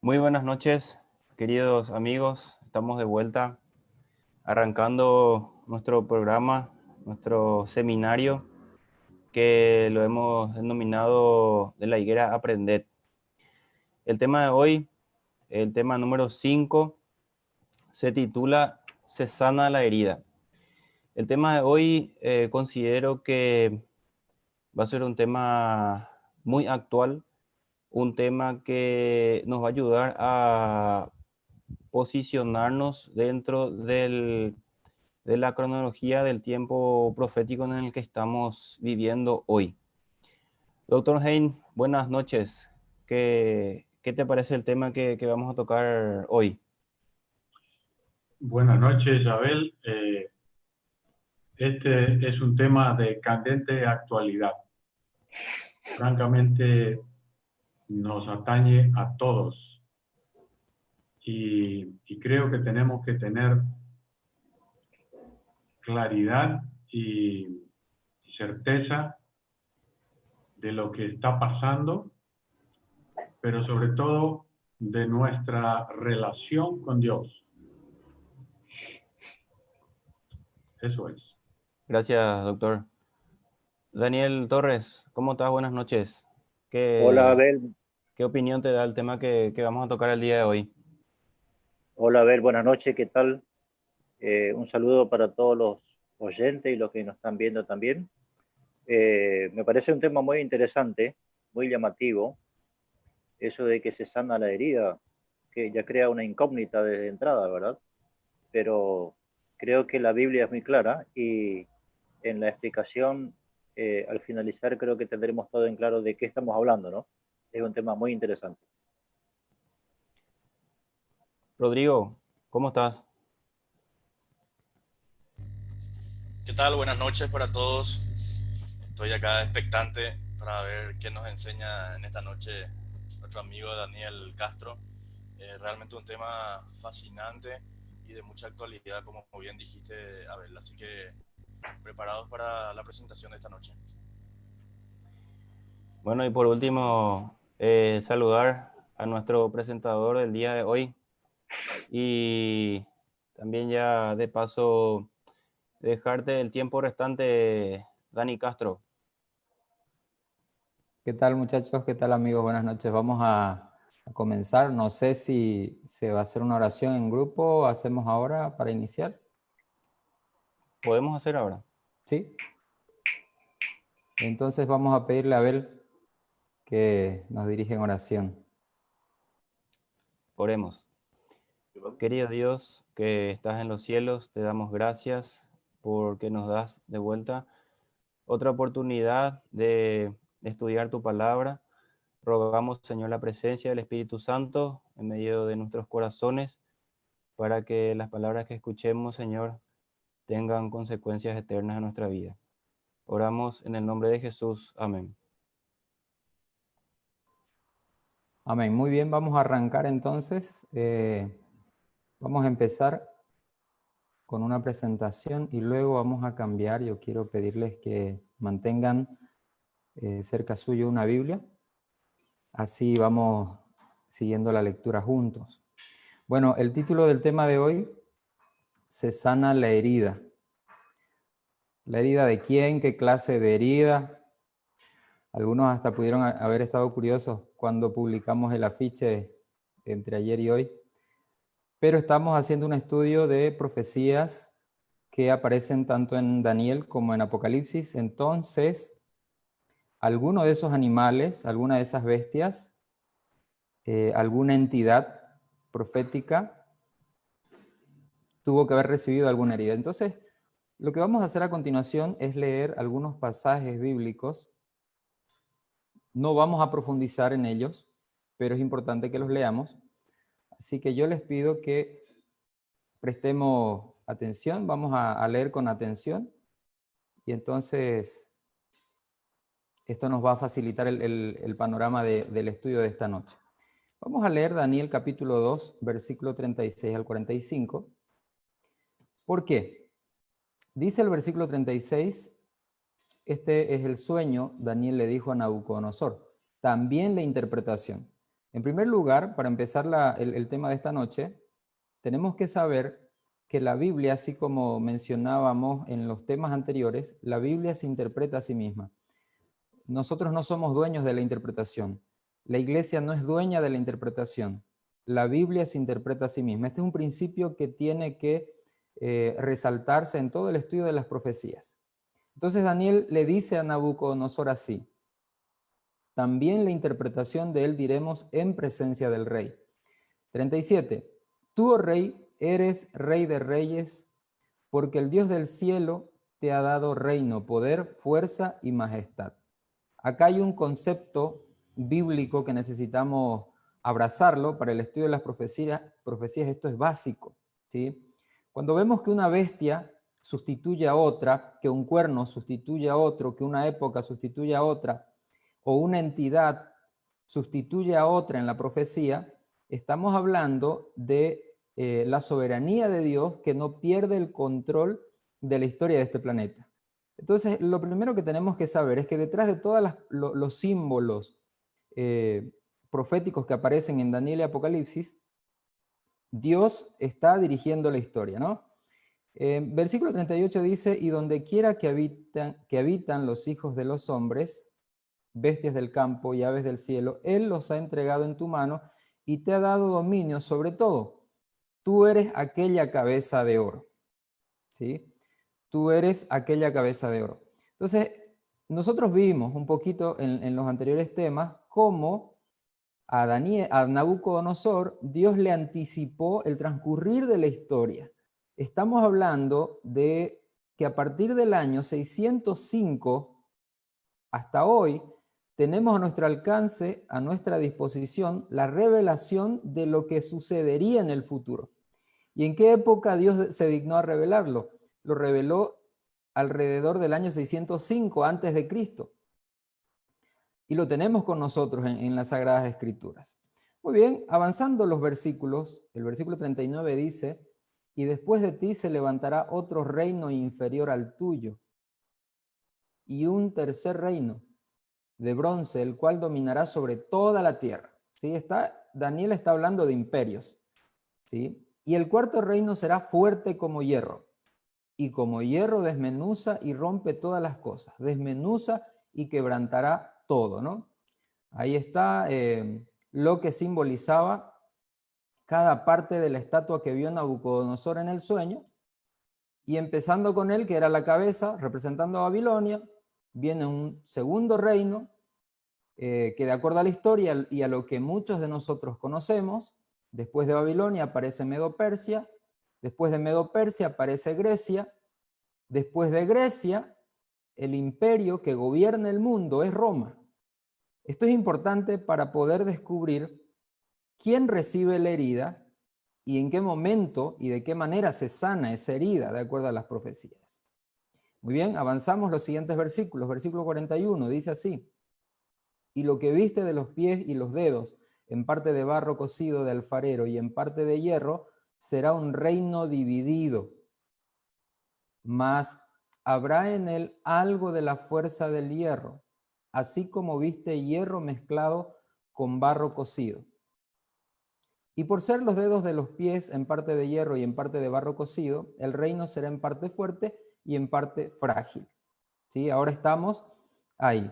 Muy buenas noches, queridos amigos. Estamos de vuelta arrancando nuestro programa, nuestro seminario que lo hemos denominado De la Higuera Aprended. El tema de hoy, el tema número 5, se titula Se sana la herida. El tema de hoy considero que va a ser un tema muy actual, un tema que nos va a ayudar a posicionarnos dentro de la cronología del tiempo profético en el que estamos viviendo hoy. Doctor Hein, buenas noches. ¿Qué te parece el tema que vamos a tocar hoy? Buenas noches, Abel. Este es un tema de candente actualidad. Francamente, nos atañe a todos y creo que tenemos que tener claridad y certeza de lo que está pasando, pero sobre todo de nuestra relación con Dios. Eso es. Gracias, doctor. Daniel Torres, ¿cómo estás? Buenas noches. Hola ¿Qué, Abel, qué opinión te da el tema que vamos a tocar el día de hoy? buenas noches, ¿qué tal? Un saludo para todos los oyentes y los que nos están viendo también. Me parece un tema muy interesante, muy llamativo, eso de que se sana la herida, que ya crea una incógnita desde entrada, ¿verdad? Pero creo que la Biblia es muy clara y en la explicación, al finalizar, creo que tendremos todo en claro de qué estamos hablando, ¿no? Es un tema muy interesante. Rodrigo, ¿cómo estás? ¿Qué tal? Buenas noches para todos. Estoy acá expectante para ver qué nos enseña en esta noche nuestro amigo Daniel Castro. Realmente un tema fascinante y de mucha actualidad, como bien dijiste, Abel. Así que preparados para la presentación de esta noche. Bueno, y por último, saludar a nuestro presentador del día de hoy y también ya de paso dejarte el tiempo restante, Dani Castro. ¿Qué tal, muchachos? ¿Qué tal, amigos? Buenas noches. Vamos a comenzar. No sé si se va a hacer una oración en grupo o hacemos ahora para iniciar. ¿Podemos hacer ahora? ¿Sí? Entonces vamos a pedirle a Abel que nos dirija en oración. Oremos. Querido Dios, que estás en los cielos, te damos gracias porque nos das de vuelta otra oportunidad de estudiar tu palabra. Rogamos, Señor, la presencia del Espíritu Santo en medio de nuestros corazones para que las palabras que escuchemos, Señor, tengan consecuencias eternas en nuestra vida. Oramos en el nombre de Jesús. Amén. Amén. Muy bien, vamos a arrancar entonces. Vamos a empezar con una presentación y luego vamos a cambiar. Yo quiero pedirles que mantengan cerca suyo una Biblia. Así vamos siguiendo la lectura juntos. Bueno, el título del tema de hoy: se sana la herida. ¿La herida de quién? ¿Qué clase de herida? Algunos hasta pudieron haber estado curiosos cuando publicamos el afiche entre ayer y hoy. Pero estamos haciendo un estudio de profecías que aparecen tanto en Daniel como en Apocalipsis. Entonces, alguno de esos animales, alguna de esas bestias, alguna entidad profética tuvo que haber recibido alguna herida. Entonces, lo que vamos a hacer a continuación es leer algunos pasajes bíblicos. No vamos a profundizar en ellos, pero es importante que los leamos. Así que yo les pido que prestemos atención, vamos a leer con atención y entonces esto nos va a facilitar el panorama del estudio de esta noche. Vamos a leer Daniel capítulo 2, versículo 36 al 45. ¿Por qué? Dice el versículo 36, Este es el sueño, Daniel le dijo a Nabucodonosor. También la interpretación. En primer lugar, para empezar el tema de esta noche, tenemos que saber que la Biblia, así como mencionábamos en los temas anteriores, la Biblia se interpreta a sí misma. Nosotros no somos dueños de la interpretación. La iglesia no es dueña de la interpretación. La Biblia se interpreta a sí misma. Este es un principio que tiene que resaltarse en todo el estudio de las profecías. Entonces Daniel le dice a Nabucodonosor así: también la interpretación de él diremos en presencia del rey. 37. Tú, oh rey, eres rey de reyes, porque el Dios del cielo te ha dado reino, poder, fuerza y majestad. Acá hay un concepto bíblico que necesitamos abrazarlo para el estudio de las profecías. Esto es básico, ¿sí? Cuando vemos que una bestia sustituye a otra, que un cuerno sustituye a otro, que una época sustituye a otra, o una entidad sustituye a otra en la profecía, estamos hablando de la soberanía de Dios que no pierde el control de la historia de este planeta. Entonces, lo primero que tenemos que saber es que detrás de todos los símbolos proféticos que aparecen en Daniel y Apocalipsis, Dios está dirigiendo la historia, ¿no? Versículo 38 dice: y donde quiera que habitan los hijos de los hombres, bestias del campo y aves del cielo, Él los ha entregado en tu mano y te ha dado dominio sobre todo. Tú eres aquella cabeza de oro, ¿sí? Tú eres aquella cabeza de oro. Entonces, nosotros vimos un poquito en los anteriores temas cómo a Nabucodonosor Dios le anticipó el transcurrir de la historia. Estamos hablando de que a partir del año 605 hasta hoy tenemos a nuestro alcance, a nuestra disposición, la revelación de lo que sucedería en el futuro. ¿Y en qué época Dios se dignó a revelarlo? Lo reveló alrededor del año 605 antes de Cristo. Y lo tenemos con nosotros en las Sagradas Escrituras. Muy bien, avanzando los versículos, el versículo 39 dice: y después de ti se levantará otro reino inferior al tuyo, y un tercer reino de bronce, el cual dominará sobre toda la tierra. ¿Sí? Daniel está hablando de imperios, ¿sí? Y el cuarto reino será fuerte como hierro, y como hierro desmenuza y rompe todas las cosas, desmenuza y quebrantará todo, ¿no? Ahí está lo que simbolizaba cada parte de la estatua que vio Nabucodonosor en el sueño, y empezando con él, que era la cabeza, representando a Babilonia, viene un segundo reino, que de acuerdo a la historia y a lo que muchos de nosotros conocemos, después de Babilonia aparece Medo-Persia, después de Medo-Persia aparece Grecia, después de Grecia, el imperio que gobierna el mundo es Roma. Esto es importante para poder descubrir quién recibe la herida y en qué momento y de qué manera se sana esa herida, de acuerdo a las profecías. Muy bien, avanzamos los siguientes versículos. Versículo 41 dice así: y lo que viste de los pies y los dedos, en parte de barro cocido de alfarero y en parte de hierro, será un reino dividido, mas habrá en él algo de la fuerza del hierro, así como viste hierro mezclado con barro cocido. Y por ser los dedos de los pies en parte de hierro y en parte de barro cocido, el reino será en parte fuerte y en parte frágil. ¿Sí? Ahora estamos ahí,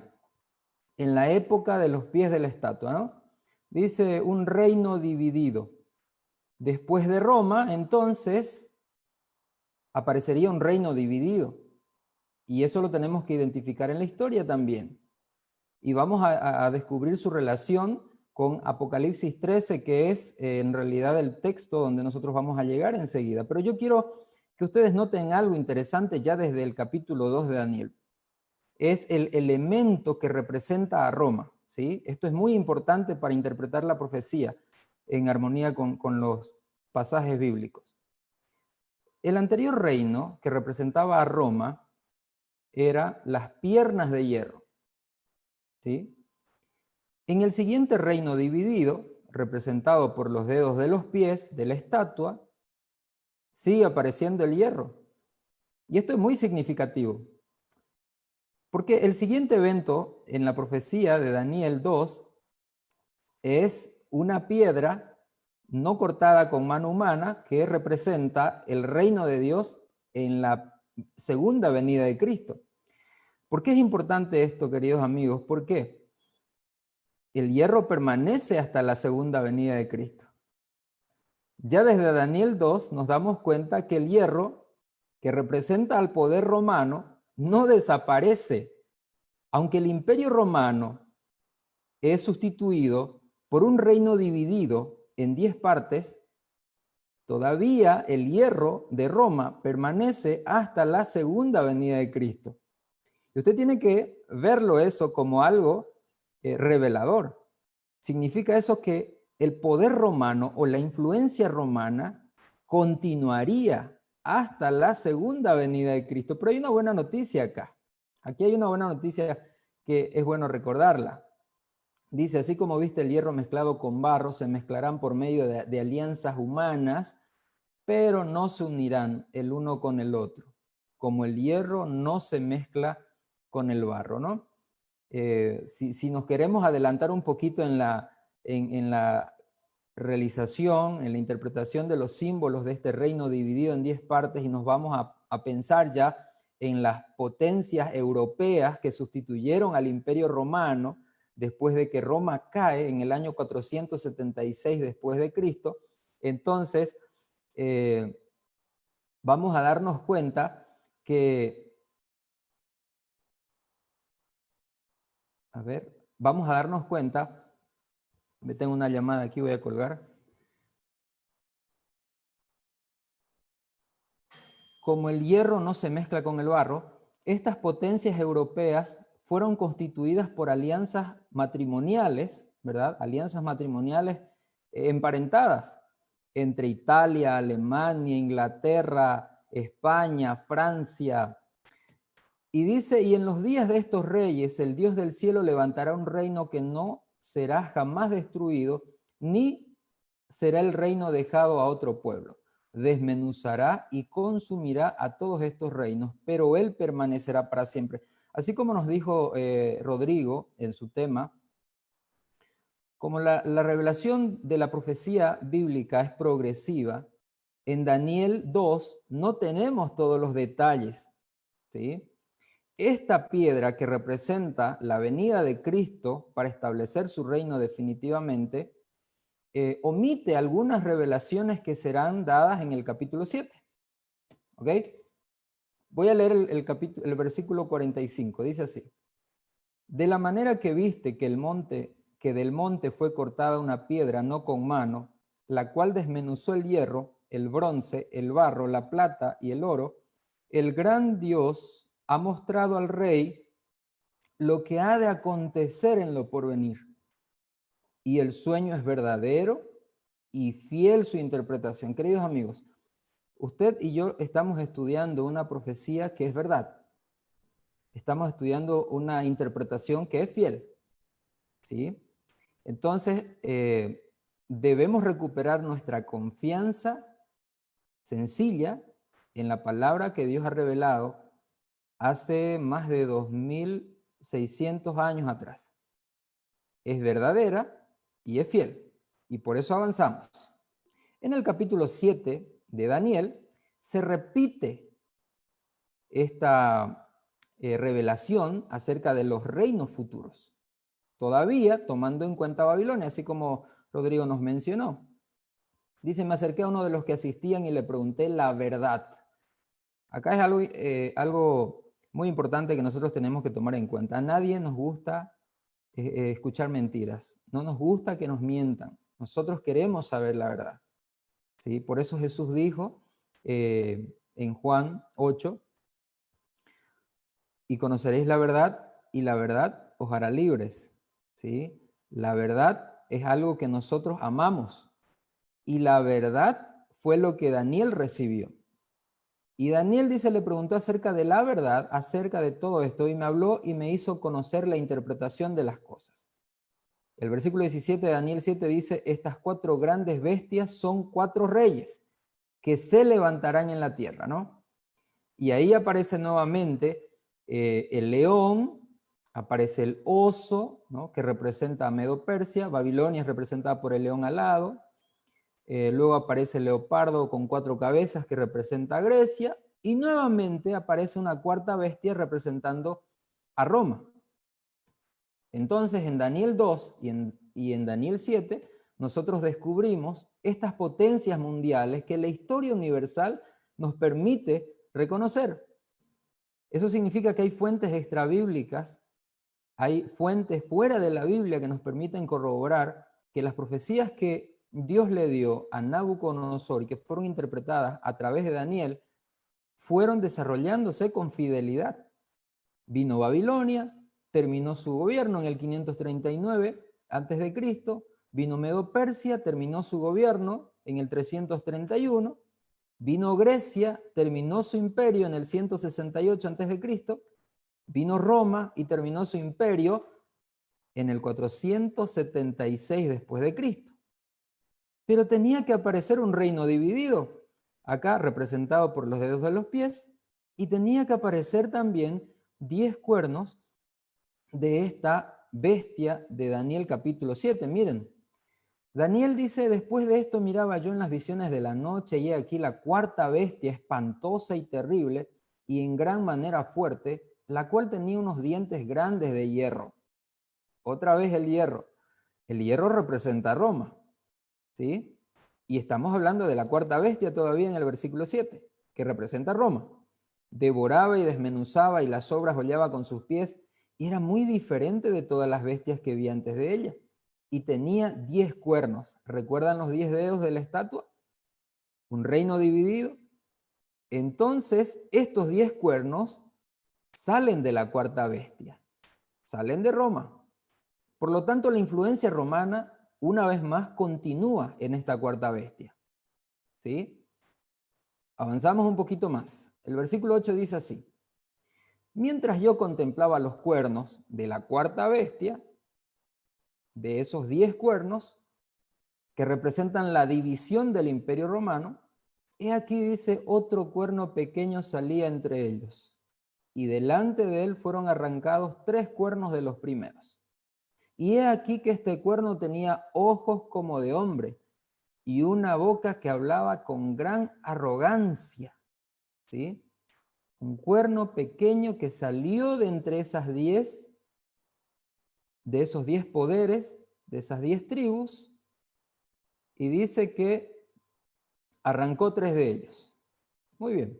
en la época de los pies de la estatua, ¿no? Dice un reino dividido. Después de Roma, entonces, aparecería un reino dividido. Y eso lo tenemos que identificar en la historia también. Y vamos a descubrir su relación con Apocalipsis 13, que es en realidad el texto donde nosotros vamos a llegar enseguida. Pero yo quiero que ustedes noten algo interesante ya desde el capítulo 2 de Daniel. Es el elemento que representa a Roma, ¿sí? Esto es muy importante para interpretar la profecía en armonía con los pasajes bíblicos. El anterior reino que representaba a Roma era las piernas de hierro, ¿sí? En el siguiente reino dividido, representado por los dedos de los pies de la estatua, sigue apareciendo el hierro. Y esto es muy significativo. Porque el siguiente evento en la profecía de Daniel 2 es una piedra no cortada con mano humana que representa el reino de Dios en la segunda venida de Cristo. ¿Por qué es importante esto, queridos amigos? ¿Por qué? El hierro permanece hasta la segunda venida de Cristo. Ya desde Daniel 2 nos damos cuenta que el hierro, que representa al poder romano, no desaparece, aunque el imperio romano es sustituido por un reino dividido en 10 partes. Todavía el hierro de Roma permanece hasta la segunda venida de Cristo. Y usted tiene que verlo eso como algo revelador. Significa eso que el poder romano o la influencia romana continuaría hasta la segunda venida de Cristo. Pero hay una buena noticia acá. Aquí hay una buena noticia que es bueno recordarla. Dice, así como viste el hierro mezclado con barro, se mezclarán por medio de alianzas humanas, pero no se unirán el uno con el otro, como el hierro no se mezcla con el barro, ¿no? Si nos queremos adelantar un poquito en la realización, en la interpretación de los símbolos de este reino dividido en 10 partes y nos vamos a pensar ya en las potencias europeas que sustituyeron al Imperio Romano después de que Roma cae en el año 476 después de Cristo, entonces vamos a darnos cuenta que vamos a darnos cuenta, me tengo una llamada aquí, voy a colgar. Como el hierro no se mezcla con el barro, estas potencias europeas fueron constituidas por alianzas matrimoniales, ¿verdad? Alianzas matrimoniales emparentadas entre Italia, Alemania, Inglaterra, España, Francia. Y dice, y en los días de estos reyes, el Dios del cielo levantará un reino que no será jamás destruido, ni será el reino dejado a otro pueblo. Desmenuzará y consumirá a todos estos reinos, pero él permanecerá para siempre. Así como nos dijo Rodrigo en su tema, como la revelación de la profecía bíblica es progresiva, en Daniel 2 no tenemos todos los detalles, ¿sí? Esta piedra que representa la venida de Cristo para establecer su reino definitivamente, omite algunas revelaciones que serán dadas en el capítulo 7. ¿Ok? Voy a leer el versículo 45. Dice así. De la manera que viste que del monte fue cortada una piedra no con mano, la cual desmenuzó el hierro, el bronce, el barro, la plata y el oro, el gran Dios ha mostrado al rey lo que ha de acontecer en lo porvenir. Y el sueño es verdadero y fiel su interpretación. Queridos amigos, usted y yo estamos estudiando una profecía que es verdad. Estamos estudiando una interpretación que es fiel. ¿Sí? Entonces, debemos recuperar nuestra confianza sencilla en la palabra que Dios ha revelado hace más de 2600 años atrás. Es verdadera y es fiel, y por eso avanzamos. En el capítulo 7 de Daniel se repite esta revelación acerca de los reinos futuros, todavía tomando en cuenta Babilonia, así como Rodrigo nos mencionó. Dice, me acerqué a uno de los que asistían y le pregunté la verdad. Acá es algo muy importante que nosotros tenemos que tomar en cuenta. A nadie nos gusta escuchar mentiras. No nos gusta que nos mientan. Nosotros queremos saber la verdad. ¿Sí? Por eso Jesús dijo en Juan 8, y conoceréis la verdad, y la verdad os hará libres. ¿Sí? La verdad es algo que nosotros amamos. Y la verdad fue lo que Daniel recibió. Y Daniel dice, le preguntó acerca de la verdad, acerca de todo esto, y me habló y me hizo conocer la interpretación de las cosas. El versículo 17 de Daniel 7 dice, estas 4 grandes bestias son 4 reyes que se levantarán en la tierra, ¿no? Y ahí aparece nuevamente el león, aparece el oso, ¿no?, que representa a Medo-Persia. Babilonia es representada por el león alado. Luego aparece el leopardo con 4 cabezas, que representa a Grecia. Y nuevamente aparece una cuarta bestia representando a Roma. Entonces, en Daniel 2 y en Daniel 7, nosotros descubrimos estas potencias mundiales que la historia universal nos permite reconocer. Eso significa que hay fuentes extrabíblicas, hay fuentes fuera de la Biblia que nos permiten corroborar que las profecías que Dios le dio a Nabucodonosor y que fueron interpretadas a través de Daniel, fueron desarrollándose con fidelidad. Vino Babilonia, terminó su gobierno en el 539 a.C., vino Medo-Persia, terminó su gobierno en el 331, vino Grecia, terminó su imperio en el 168 a.C., vino Roma y terminó su imperio en el 476 después de Cristo. Pero tenía que aparecer un reino dividido, acá representado por los dedos de los pies, y tenía que aparecer también 10 cuernos de esta bestia de Daniel capítulo 7. Miren, Daniel dice: después de esto miraba yo en las visiones de la noche, y he aquí la cuarta bestia, espantosa y terrible, y en gran manera fuerte, la cual tenía unos dientes grandes de hierro. Otra vez el hierro. El hierro representa a Roma, ¿sí? Y estamos hablando de la cuarta bestia todavía en el versículo 7, que representa a Roma. Devoraba y desmenuzaba, y las sobras hollaba con sus pies, y era muy diferente de todas las bestias que vi antes de ella. Y tenía 10 cuernos. ¿Recuerdan los 10 dedos de la estatua? Un reino dividido. Entonces, estos 10 cuernos salen de la cuarta bestia, salen de Roma. Por lo tanto, la influencia romana, una vez más, continúa en esta cuarta bestia, ¿sí? Avanzamos un poquito más. El versículo 8 dice así: mientras yo contemplaba los cuernos de la cuarta bestia, de esos 10 cuernos que representan la división del imperio romano, he aquí, dice, otro cuerno pequeño salía entre ellos, y delante de él fueron arrancados 3 cuernos de los primeros. Y he aquí que este cuerno tenía ojos como de hombre, y una boca que hablaba con gran arrogancia, ¿sí? Un cuerno pequeño que salió de entre esas 10, de esos 10 poderes, de esas 10 tribus, y dice que arrancó 3 de ellos. Muy bien.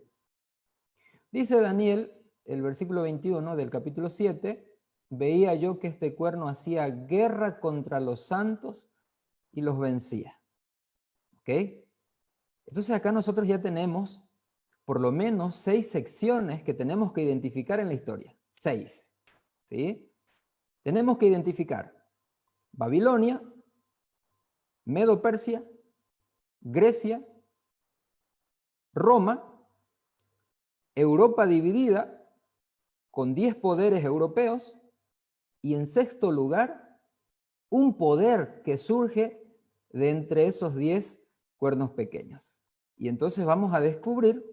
Dice Daniel, el versículo 21 del capítulo 7, veía yo que este cuerno hacía guerra contra los santos y los vencía. ¿Ok? Entonces acá nosotros ya tenemos por lo menos 6 secciones que tenemos que identificar en la historia. 6. ¿Sí? Tenemos que identificar Babilonia, Medo-Persia, Grecia, Roma, Europa dividida con 10 poderes europeos, y en sexto lugar, un poder que surge de entre esos 10 cuernos pequeños. Y entonces vamos a descubrir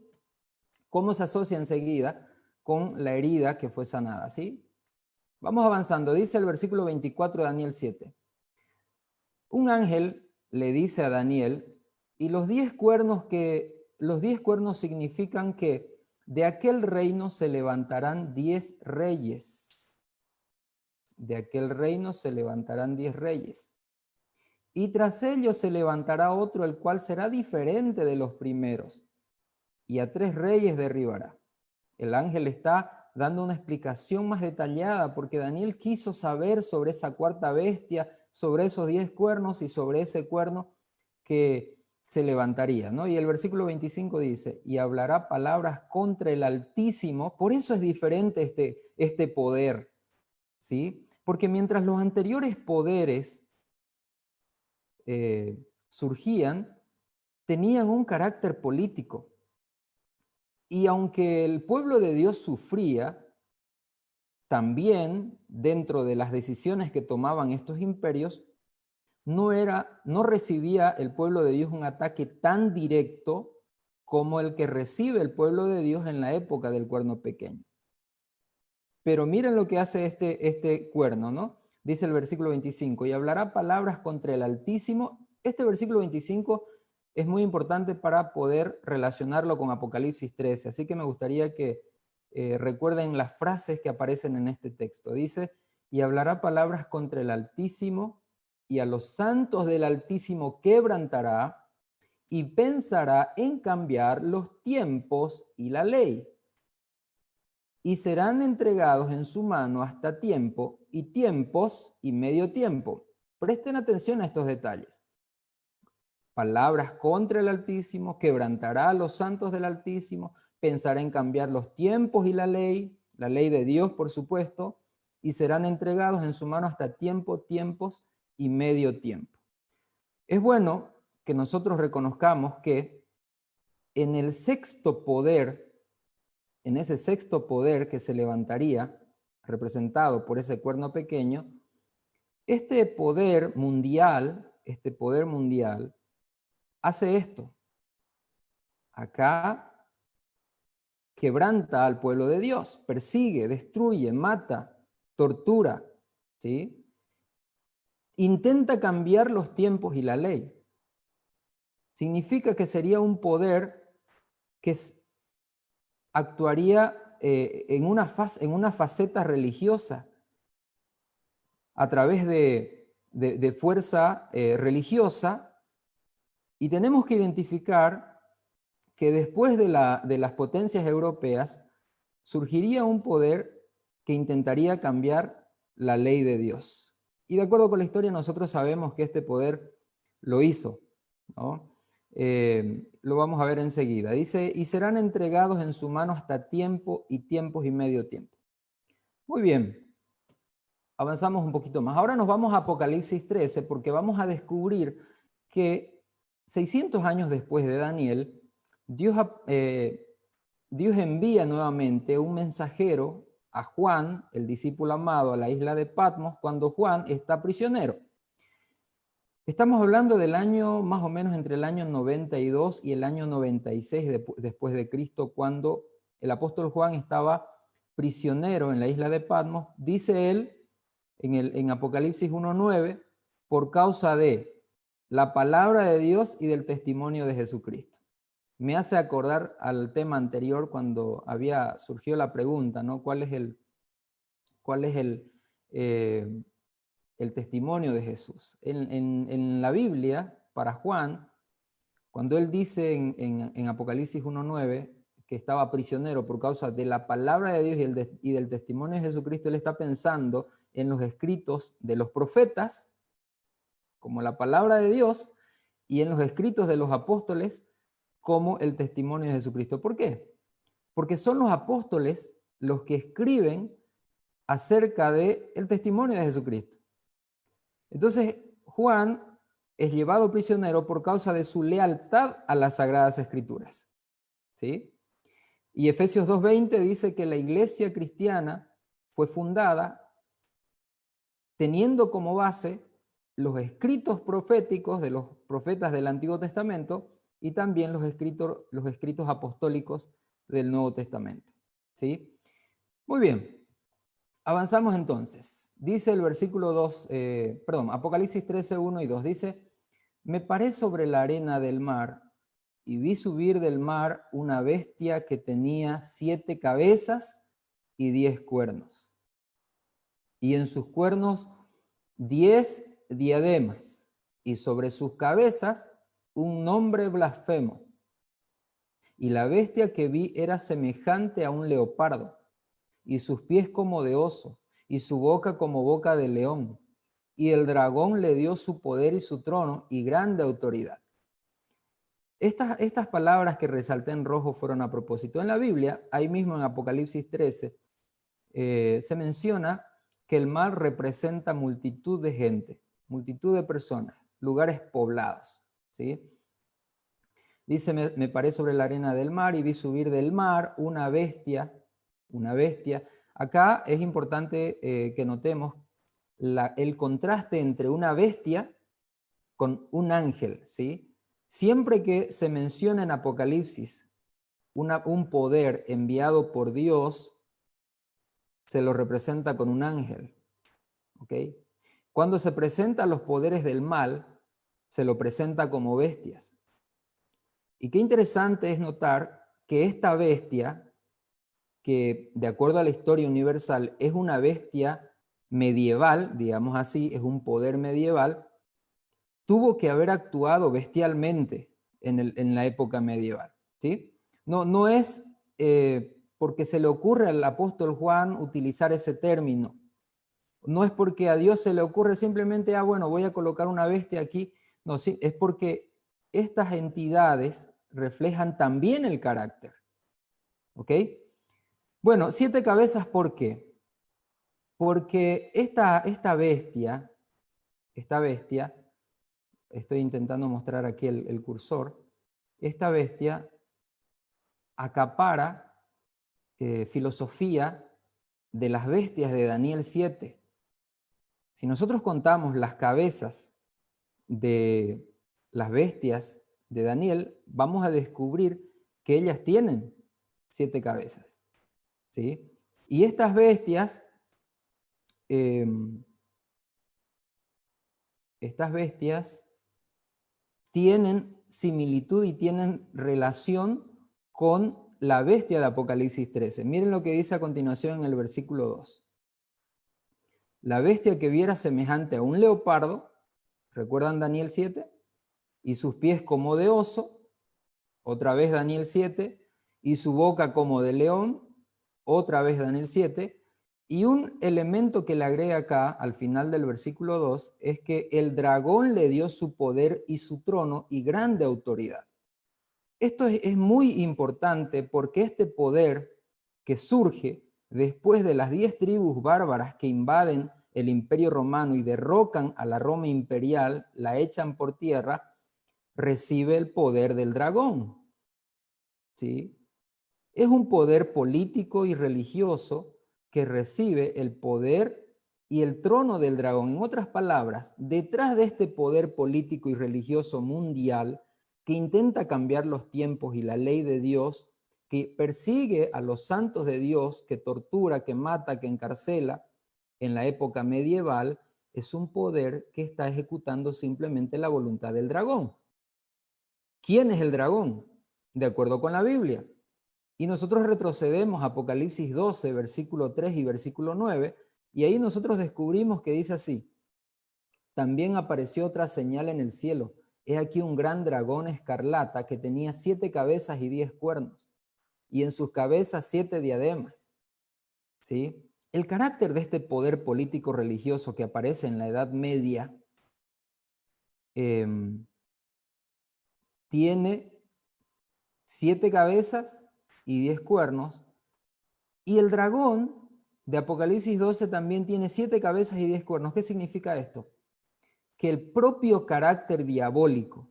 cómo se asocia enseguida con la herida que fue sanada, ¿sí? Vamos avanzando. Dice el versículo 24 de Daniel 7. Un ángel le dice a Daniel, y los 10 cuernos significan que de aquel reino se levantarán 10 reyes. De aquel reino se levantarán 10 reyes. Y tras ellos se levantará otro, el cual será diferente de los primeros, y a 3 reyes derribará. El ángel está dando una explicación más detallada, porque Daniel quiso saber sobre esa cuarta bestia, sobre esos 10 cuernos y sobre ese cuerno que se levantaría, ¿no? Y el versículo 25 dice, y hablará palabras contra el Altísimo. Por eso es diferente este poder, ¿sí? Porque mientras los anteriores poderes surgían, tenían un carácter político. Y aunque el pueblo de Dios sufría, también dentro de las decisiones que tomaban estos imperios, no recibía el pueblo de Dios un ataque tan directo como el que recibe el pueblo de Dios en la época del cuerno pequeño. Pero miren lo que hace este cuerno, ¿no? Dice el versículo 25, y hablará palabras contra el Altísimo. Este versículo 25 es muy importante para poder relacionarlo con Apocalipsis 13, así que me gustaría que recuerden las frases que aparecen en este texto. Dice, y hablará palabras contra el Altísimo, y a los santos del Altísimo quebrantará, y pensará en cambiar los tiempos y la ley. Y serán entregados en su mano hasta tiempo, y tiempos y medio tiempo. Presten atención a estos detalles. Palabras contra el Altísimo, quebrantará a los santos del Altísimo, pensará en cambiar los tiempos y la ley de Dios, por supuesto, y serán entregados en su mano hasta tiempo, tiempos y medio tiempo. Es bueno que nosotros reconozcamos que en el sexto poder, en ese sexto poder que se levantaría, representado por ese cuerno pequeño, este poder mundial hace esto. Acá quebranta al pueblo de Dios, persigue, destruye, mata, tortura, ¿sí? Intenta cambiar los tiempos y la ley. Significa que sería un poder que actuaría en una faceta religiosa a través de fuerza religiosa, y tenemos que identificar que después de las potencias europeas surgiría un poder que intentaría cambiar la ley de Dios. Y de acuerdo con la historia nosotros sabemos que este poder lo hizo, ¿no? Lo vamos a ver enseguida. Dice, y serán entregados en su mano hasta tiempo y tiempos y medio tiempo. Muy bien, avanzamos un poquito más. Ahora nos vamos a Apocalipsis 13 porque vamos a descubrir que 600 años después de Daniel, Dios envía nuevamente un mensajero a Juan, el discípulo amado, a la isla de Patmos, cuando Juan está prisionero. Estamos hablando del año, más o menos entre el año 92 y el año 96 después de Cristo, cuando el apóstol Juan estaba prisionero en la isla de Patmos. Dice él en Apocalipsis 1:9, por causa de la palabra de Dios y del testimonio de Jesucristo. Me hace acordar al tema anterior cuando surgió la pregunta, ¿no? ¿Cuál es el testimonio de Jesús? En la Biblia, para Juan, cuando él dice en Apocalipsis 1:9 que estaba prisionero por causa de la palabra de Dios y del testimonio de Jesucristo, él está pensando en los escritos de los profetas, como la palabra de Dios, y en los escritos de los apóstoles, como el testimonio de Jesucristo. ¿Por qué? Porque son los apóstoles los que escriben acerca del testimonio de Jesucristo. Entonces, Juan es llevado prisionero por causa de su lealtad a las Sagradas Escrituras, ¿sí? Y Efesios 2:20 dice que la iglesia cristiana fue fundada teniendo como base los escritos proféticos de los profetas del Antiguo Testamento y también los escritos apostólicos del Nuevo Testamento, ¿sí? Muy bien, avanzamos entonces. Dice el versículo 2, Apocalipsis 13, 1 y 2, dice, me paré sobre la arena del mar y vi subir del mar una bestia que tenía 7 cabezas y 10 cuernos, y en sus cuernos 10 diademas, y sobre sus cabezas un nombre blasfemo. Y la bestia que vi era semejante a un leopardo, y sus pies como de oso, y su boca como boca de león. Y el dragón le dio su poder y su trono y grande autoridad. Estas palabras que resalté en rojo fueron a propósito. En la Biblia, ahí mismo en Apocalipsis 13, se menciona que el mar representa multitud de gente, multitud de personas, lugares poblados, ¿sí? Dice, me paré sobre la arena del mar y vi subir del mar una bestia. Acá es importante que notemos el contraste entre una bestia con un ángel, ¿sí? Siempre que se menciona en Apocalipsis un poder enviado por Dios se lo representa con un ángel. ¿Ok? Cuando se presentan los poderes del mal, se lo presenta como bestias. Y qué interesante es notar que esta bestia, que de acuerdo a la historia universal es una bestia medieval, digamos así, es un poder medieval, tuvo que haber actuado bestialmente en la época medieval. ¿Sí? No es porque se le ocurre al apóstol Juan utilizar ese término. No es porque a Dios se le ocurre simplemente, bueno, voy a colocar una bestia aquí. No, sí, es porque estas entidades reflejan también el carácter. ¿Ok? Bueno, 7 cabezas, ¿por qué? Porque esta bestia, estoy intentando mostrar aquí el cursor, esta bestia acapara filosofía de las bestias de Daniel 7. Si nosotros contamos las cabezas de las bestias de Daniel, vamos a descubrir que ellas tienen 7 cabezas. ¿Sí? Y estas bestias, tienen similitud y tienen relación con la bestia de Apocalipsis 13. Miren lo que dice a continuación en el versículo 2. La bestia que viera semejante a un leopardo, ¿recuerdan Daniel 7? Y sus pies como de oso, otra vez Daniel 7, y su boca como de león, otra vez Daniel 7, y un elemento que le agrega acá al final del versículo 2 es que el dragón le dio su poder y su trono y grande autoridad. Esto es muy importante porque este poder que surge después de las 10 tribus bárbaras que invaden el imperio romano y derrocan a la Roma imperial, la echan por tierra, recibe el poder del dragón. ¿Sí? Es un poder político y religioso que recibe el poder y el trono del dragón. En otras palabras, detrás de este poder político y religioso mundial que intenta cambiar los tiempos y la ley de Dios, que persigue a los santos de Dios, que tortura, que mata, que encarcela en la época medieval, es un poder que está ejecutando simplemente la voluntad del dragón. ¿Quién es el dragón? De acuerdo con la Biblia. Y nosotros retrocedemos a Apocalipsis 12, versículo 3 y versículo 9, y ahí nosotros descubrimos que dice así: también apareció otra señal en el cielo. He aquí un gran dragón escarlata que tenía 7 cabezas y 10 cuernos, y en sus cabezas 7 diademas. ¿Sí? El carácter de este poder político religioso que aparece en la Edad Media tiene 7 cabezas y 10 cuernos, y el dragón de Apocalipsis 12 también tiene 7 cabezas y 10 cuernos. ¿Qué significa esto? Que el propio carácter diabólico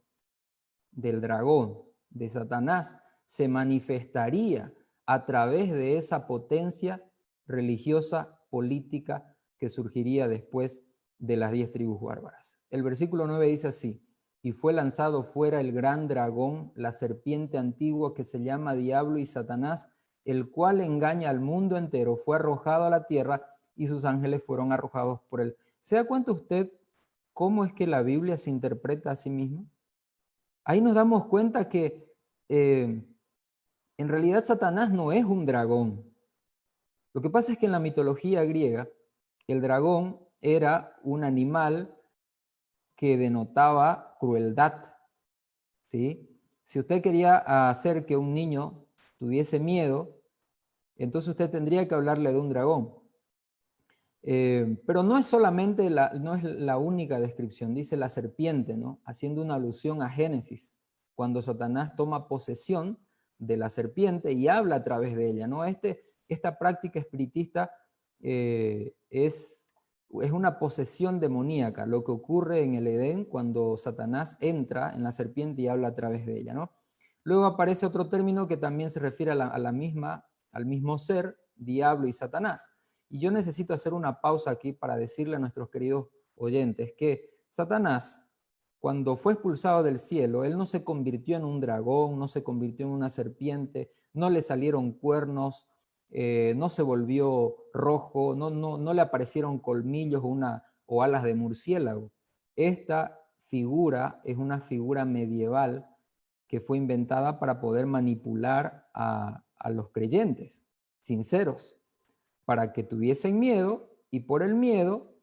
del dragón, de Satanás, se manifestaría a través de esa potencia religiosa, política, que surgiría después de las 10 tribus bárbaras. El versículo 9 dice así: y fue lanzado fuera el gran dragón, la serpiente antigua que se llama Diablo y Satanás, el cual engaña al mundo entero, fue arrojado a la tierra y sus ángeles fueron arrojados por él. ¿Se da cuenta usted cómo es que la Biblia se interpreta a sí misma? Ahí nos damos cuenta que en realidad Satanás no es un dragón. Lo que pasa es que en la mitología griega, el dragón era un animal que denotaba crueldad. ¿Sí? Si usted quería hacer que un niño tuviese miedo, entonces usted tendría que hablarle de un dragón. Pero no es solamente no es la única descripción, dice la serpiente, ¿no? Haciendo una alusión a Génesis, cuando Satanás toma posesión de la serpiente y habla a través de ella, ¿no? Esta práctica espiritista es una posesión demoníaca, lo que ocurre en el Edén cuando Satanás entra en la serpiente y habla a través de ella, ¿no? Luego aparece otro término que también se refiere al mismo ser, diablo y Satanás. Y yo necesito hacer una pausa aquí para decirle a nuestros queridos oyentes que Satanás, cuando fue expulsado del cielo, él no se convirtió en un dragón, no se convirtió en una serpiente, no le salieron cuernos, no se volvió rojo, no le aparecieron colmillos o alas de murciélago. Esta figura es una figura medieval que fue inventada para poder manipular a los creyentes sinceros, para que tuviesen miedo y por el miedo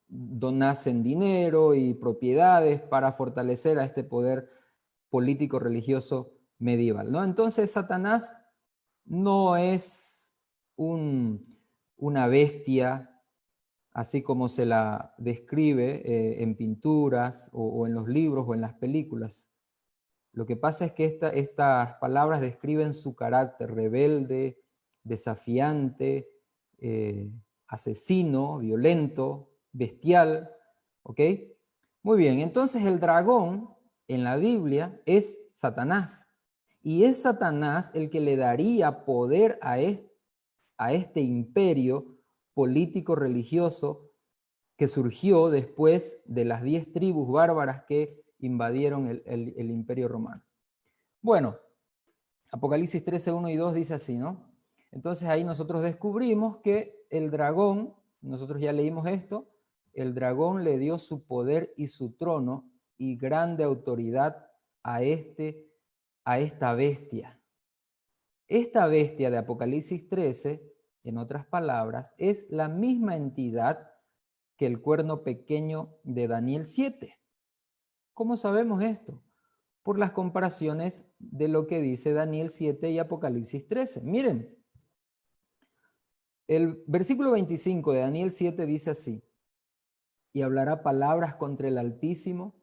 donasen dinero y propiedades para fortalecer a este poder político religioso medieval, ¿no? Entonces Satanás no es una bestia así como se la describe en pinturas o en los libros o en las películas. Lo que pasa es que estas palabras describen su carácter rebelde, desafiante, asesino, violento, bestial, ¿ok? Muy bien, entonces el dragón en la Biblia es Satanás. Y es Satanás el que le daría poder a este imperio político religioso que surgió después de las 10 tribus bárbaras que invadieron el imperio romano. Bueno, Apocalipsis 13, 1 y 2 dice así, ¿no? Entonces ahí nosotros descubrimos que el dragón, nosotros ya leímos esto, el dragón le dio su poder y su trono y grande autoridad a esta bestia. Esta bestia de Apocalipsis 13, en otras palabras, es la misma entidad que el cuerno pequeño de Daniel 7. ¿Cómo sabemos esto? Por las comparaciones de lo que dice Daniel 7 y Apocalipsis 13. Miren, el versículo 25 de Daniel 7 dice así: y hablará palabras contra el Altísimo,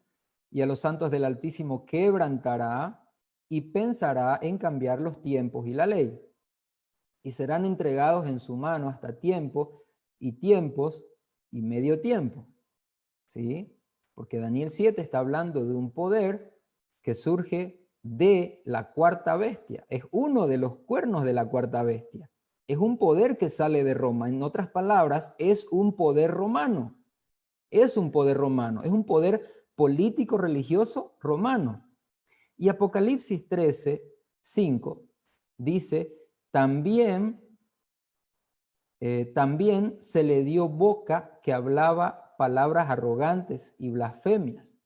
y a los santos del Altísimo quebrantará, y pensará en cambiar los tiempos y la ley, y serán entregados en su mano hasta tiempo y tiempos y medio tiempo. ¿Sí? Porque Daniel 7 está hablando de un poder que surge de la cuarta bestia. Es uno de los cuernos de la cuarta bestia. Es un poder que sale de Roma. En otras palabras, es un poder romano. Es un poder romano. Es un poder político religioso romano. Y Apocalipsis 13, 5 dice, también se le dio boca que hablaba palabras arrogantes y blasfemias,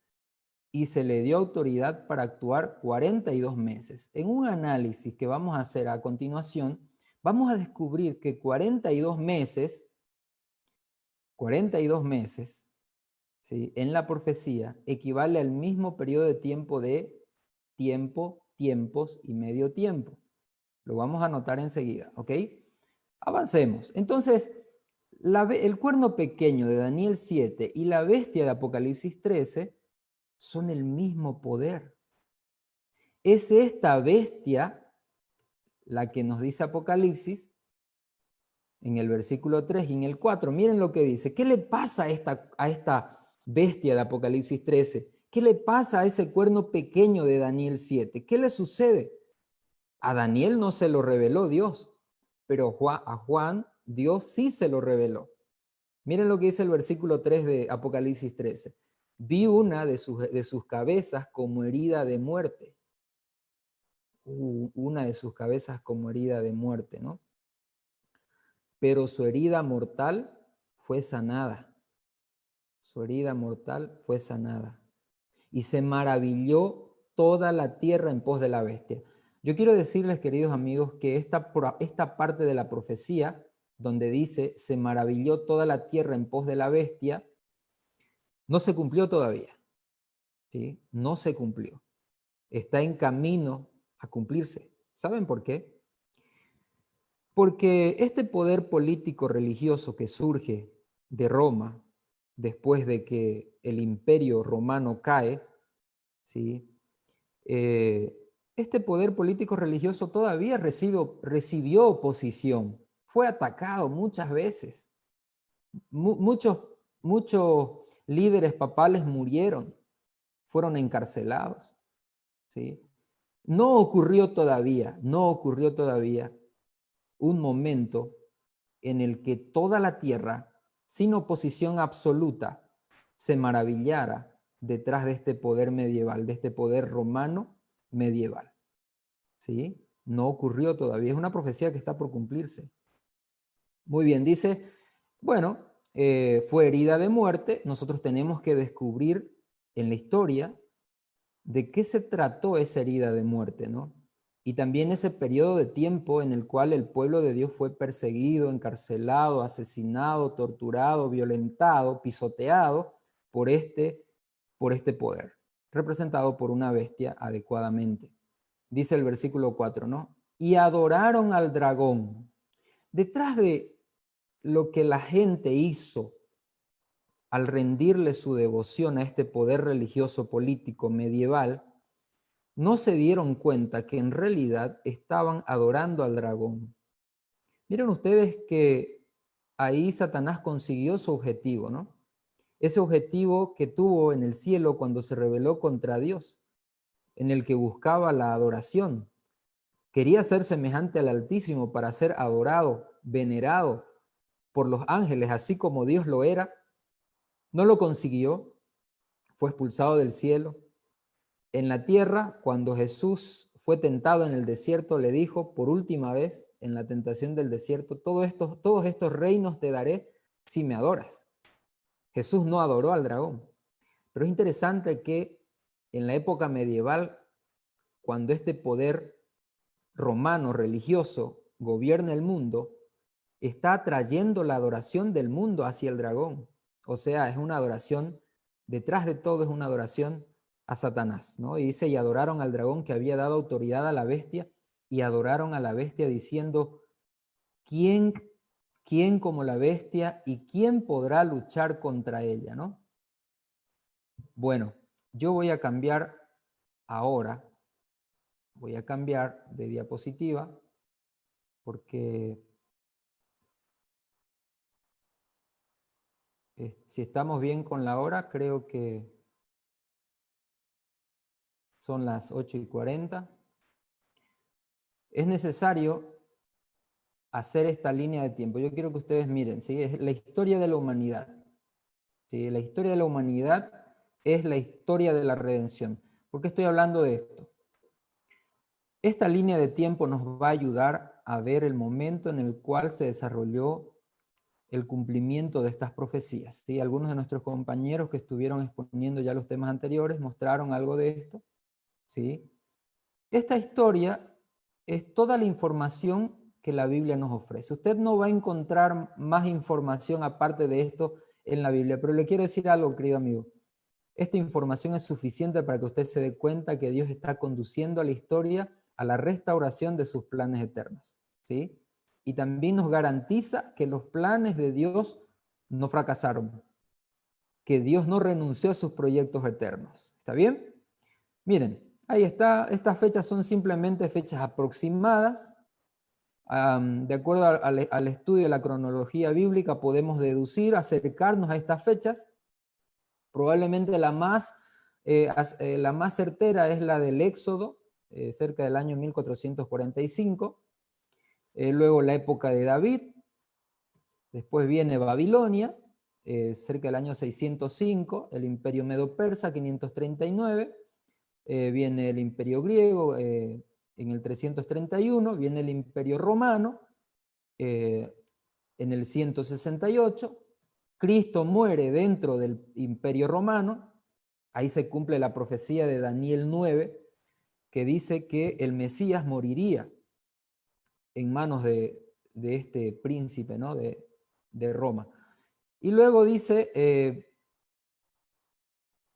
y se le dio autoridad para actuar 42 meses. En un análisis que vamos a hacer a continuación, vamos a descubrir que 42 meses, ¿sí?, en la profecía equivale al mismo periodo de tiempo tiempos y medio tiempo. Lo vamos a anotar enseguida, ¿ok? Avancemos. Entonces, el cuerno pequeño de Daniel 7 y la bestia de Apocalipsis 13 son el mismo poder. Es esta bestia la que nos dice Apocalipsis en el versículo 3 y en el 4. Miren lo que dice. ¿Qué le pasa a esta bestia de Apocalipsis 13? ¿Qué le pasa a ese cuerno pequeño de Daniel 7? ¿Qué le sucede? A Daniel no se lo reveló Dios, pero a Juan Dios sí se lo reveló. Miren lo que dice el versículo 3 de Apocalipsis 13. Vi una de sus cabezas como herida de muerte. Una de sus cabezas como herida de muerte, ¿no? Pero su herida mortal fue sanada. Su herida mortal fue sanada. Y se maravilló toda la tierra en pos de la bestia. Yo quiero decirles, queridos amigos, que esta parte de la profecía, donde dice, se maravilló toda la tierra en pos de la bestia, no se cumplió todavía. ¿Sí? No se cumplió. Está en camino a cumplirse. ¿Saben por qué? Porque este poder político religioso que surge de Roma, después de que el imperio romano cae, ¿sí?, este poder político religioso todavía recibió oposición. Fue atacado muchas veces. Muchos líderes papales murieron, fueron encarcelados, ¿sí? No ocurrió todavía un momento en el que toda la tierra, sin oposición absoluta, se maravillara detrás de este poder medieval, de este poder romano medieval. ¿Sí? No ocurrió todavía, es una profecía que está por cumplirse. Muy bien, dice, bueno, fue herida de muerte. Nosotros tenemos que descubrir en la historia de qué se trató esa herida de muerte, ¿no? Y también ese periodo de tiempo en el cual el pueblo de Dios fue perseguido, encarcelado, asesinado, torturado, violentado, pisoteado por este poder, representado por una bestia adecuadamente. Dice el versículo 4, ¿no? Y adoraron al dragón. Detrás de lo que la gente hizo al rendirle su devoción a este poder religioso político medieval, no se dieron cuenta que en realidad estaban adorando al dragón. Miren ustedes que ahí Satanás consiguió su objetivo, ¿no? Ese objetivo que tuvo en el cielo cuando se rebeló contra Dios, en el que buscaba la adoración. Quería ser semejante al Altísimo para ser adorado, venerado por los ángeles, así como Dios lo era. No lo consiguió, fue expulsado del cielo. En la tierra, cuando Jesús fue tentado en el desierto, le dijo por última vez en la tentación del desierto, todos estos reinos te daré si me adoras. Jesús no adoró al dragón. Pero es interesante que en la época medieval, cuando este poder romano religioso gobierna el mundo, está atrayendo la adoración del mundo hacia el dragón. O sea, es una adoración, detrás de todo es una adoración a Satanás, ¿no? Y dice, y adoraron al dragón que había dado autoridad a la bestia, y adoraron a la bestia diciendo, ¿quién como la bestia y quién podrá luchar contra ella, ¿no? Bueno, yo voy a cambiar ahora, voy a cambiar de diapositiva, porque si estamos bien con la hora, creo que son las 8:40. Es necesario hacer esta línea de tiempo. Yo quiero que ustedes miren, ¿sí? Es la historia de la humanidad. ¿Sí? La historia de la humanidad es la historia de la redención. ¿Por qué estoy hablando de esto? Esta línea de tiempo nos va a ayudar a ver el momento en el cual se desarrolló el cumplimiento de estas profecías. ¿Sí? Algunos de nuestros compañeros que estuvieron exponiendo ya los temas anteriores mostraron algo de esto. ¿Sí? Esta historia es toda la información que la Biblia nos ofrece. Usted no va a encontrar más información aparte de esto en la Biblia, pero le quiero decir algo, querido amigo. Esta información es suficiente para que usted se dé cuenta que Dios está conduciendo a la historia a la restauración de sus planes eternos, ¿sí? Y también nos garantiza que los planes de Dios no fracasaron, que Dios no renunció a sus proyectos eternos. ¿Está bien? Miren, ahí está. Estas fechas son simplemente fechas aproximadas. De acuerdo al estudio de la cronología bíblica, podemos deducir, acercarnos a estas fechas. Probablemente la más certera es la del Éxodo, cerca del año 1445. Luego la época de David. Después viene Babilonia, cerca del año 605. El Imperio Medo-Persa, 539. Viene el Imperio Griego en el 331. Viene el Imperio Romano en el 168. Cristo muere dentro del Imperio Romano. Ahí se cumple la profecía de Daniel 9, que dice que el Mesías moriría en manos de este príncipe, ¿no? de Roma. Y luego dice,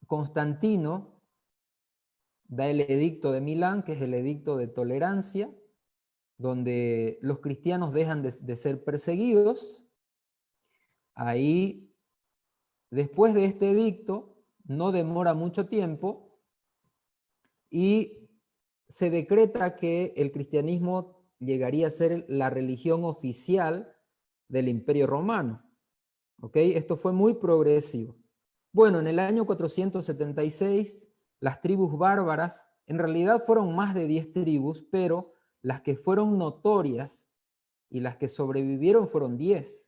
Constantino da el edicto de Milán, que es el edicto de tolerancia, donde los cristianos dejan de ser perseguidos. Ahí, después de este edicto, no demora mucho tiempo y se decreta que el cristianismo llegaría a ser la religión oficial del Imperio Romano. ¿Ok? Esto fue muy progresivo. Bueno, en el año 476, las tribus bárbaras, en realidad fueron más de 10 tribus, pero las que fueron notorias y las que sobrevivieron fueron 10.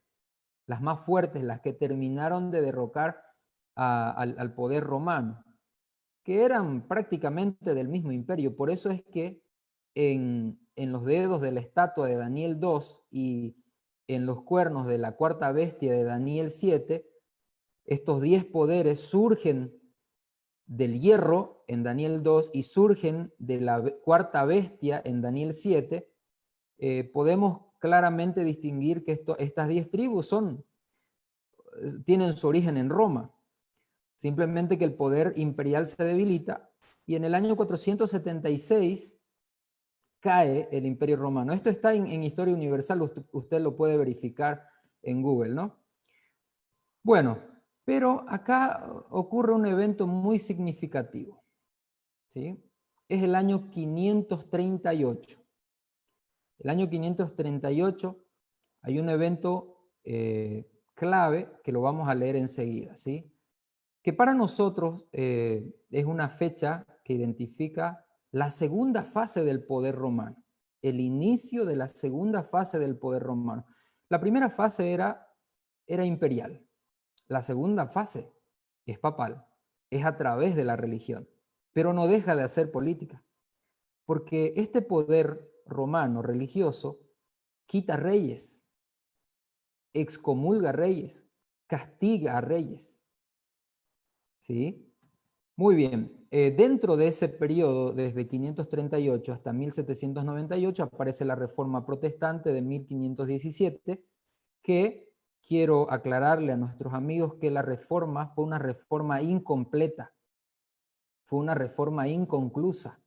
Las más fuertes, las que terminaron de derrocar al poder romano, que eran prácticamente del mismo imperio. Por eso es que en en los dedos de la estatua de Daniel 2 y en los cuernos de la cuarta bestia de Daniel 7, estos 10 poderes surgen del hierro en Daniel 2 y surgen de la cuarta bestia en Daniel 7, podemos claramente distinguir que estas 10 tribus tienen su origen en Roma. Simplemente que el poder imperial se debilita y en el año 476 cae el Imperio Romano. Esto está en Historia Universal, usted lo puede verificar en Google, ¿no? Bueno, pero acá ocurre un evento muy significativo, ¿sí? Es el año 538. El año 538 hay un evento clave que lo vamos a leer enseguida, ¿sí? Que para nosotros es una fecha que identifica la segunda fase del poder romano, el inicio de la segunda fase del poder romano. La primera fase era imperial, la segunda fase es papal, es a través de la religión, pero no deja de hacer política, porque este poder romano religioso quita reyes, excomulga reyes, castiga a reyes. ¿Sí? Muy bien. Dentro de ese periodo, desde 538 hasta 1798, aparece la Reforma Protestante de 1517, que quiero aclararle a nuestros amigos que la reforma fue una reforma incompleta, fue una reforma inconclusa,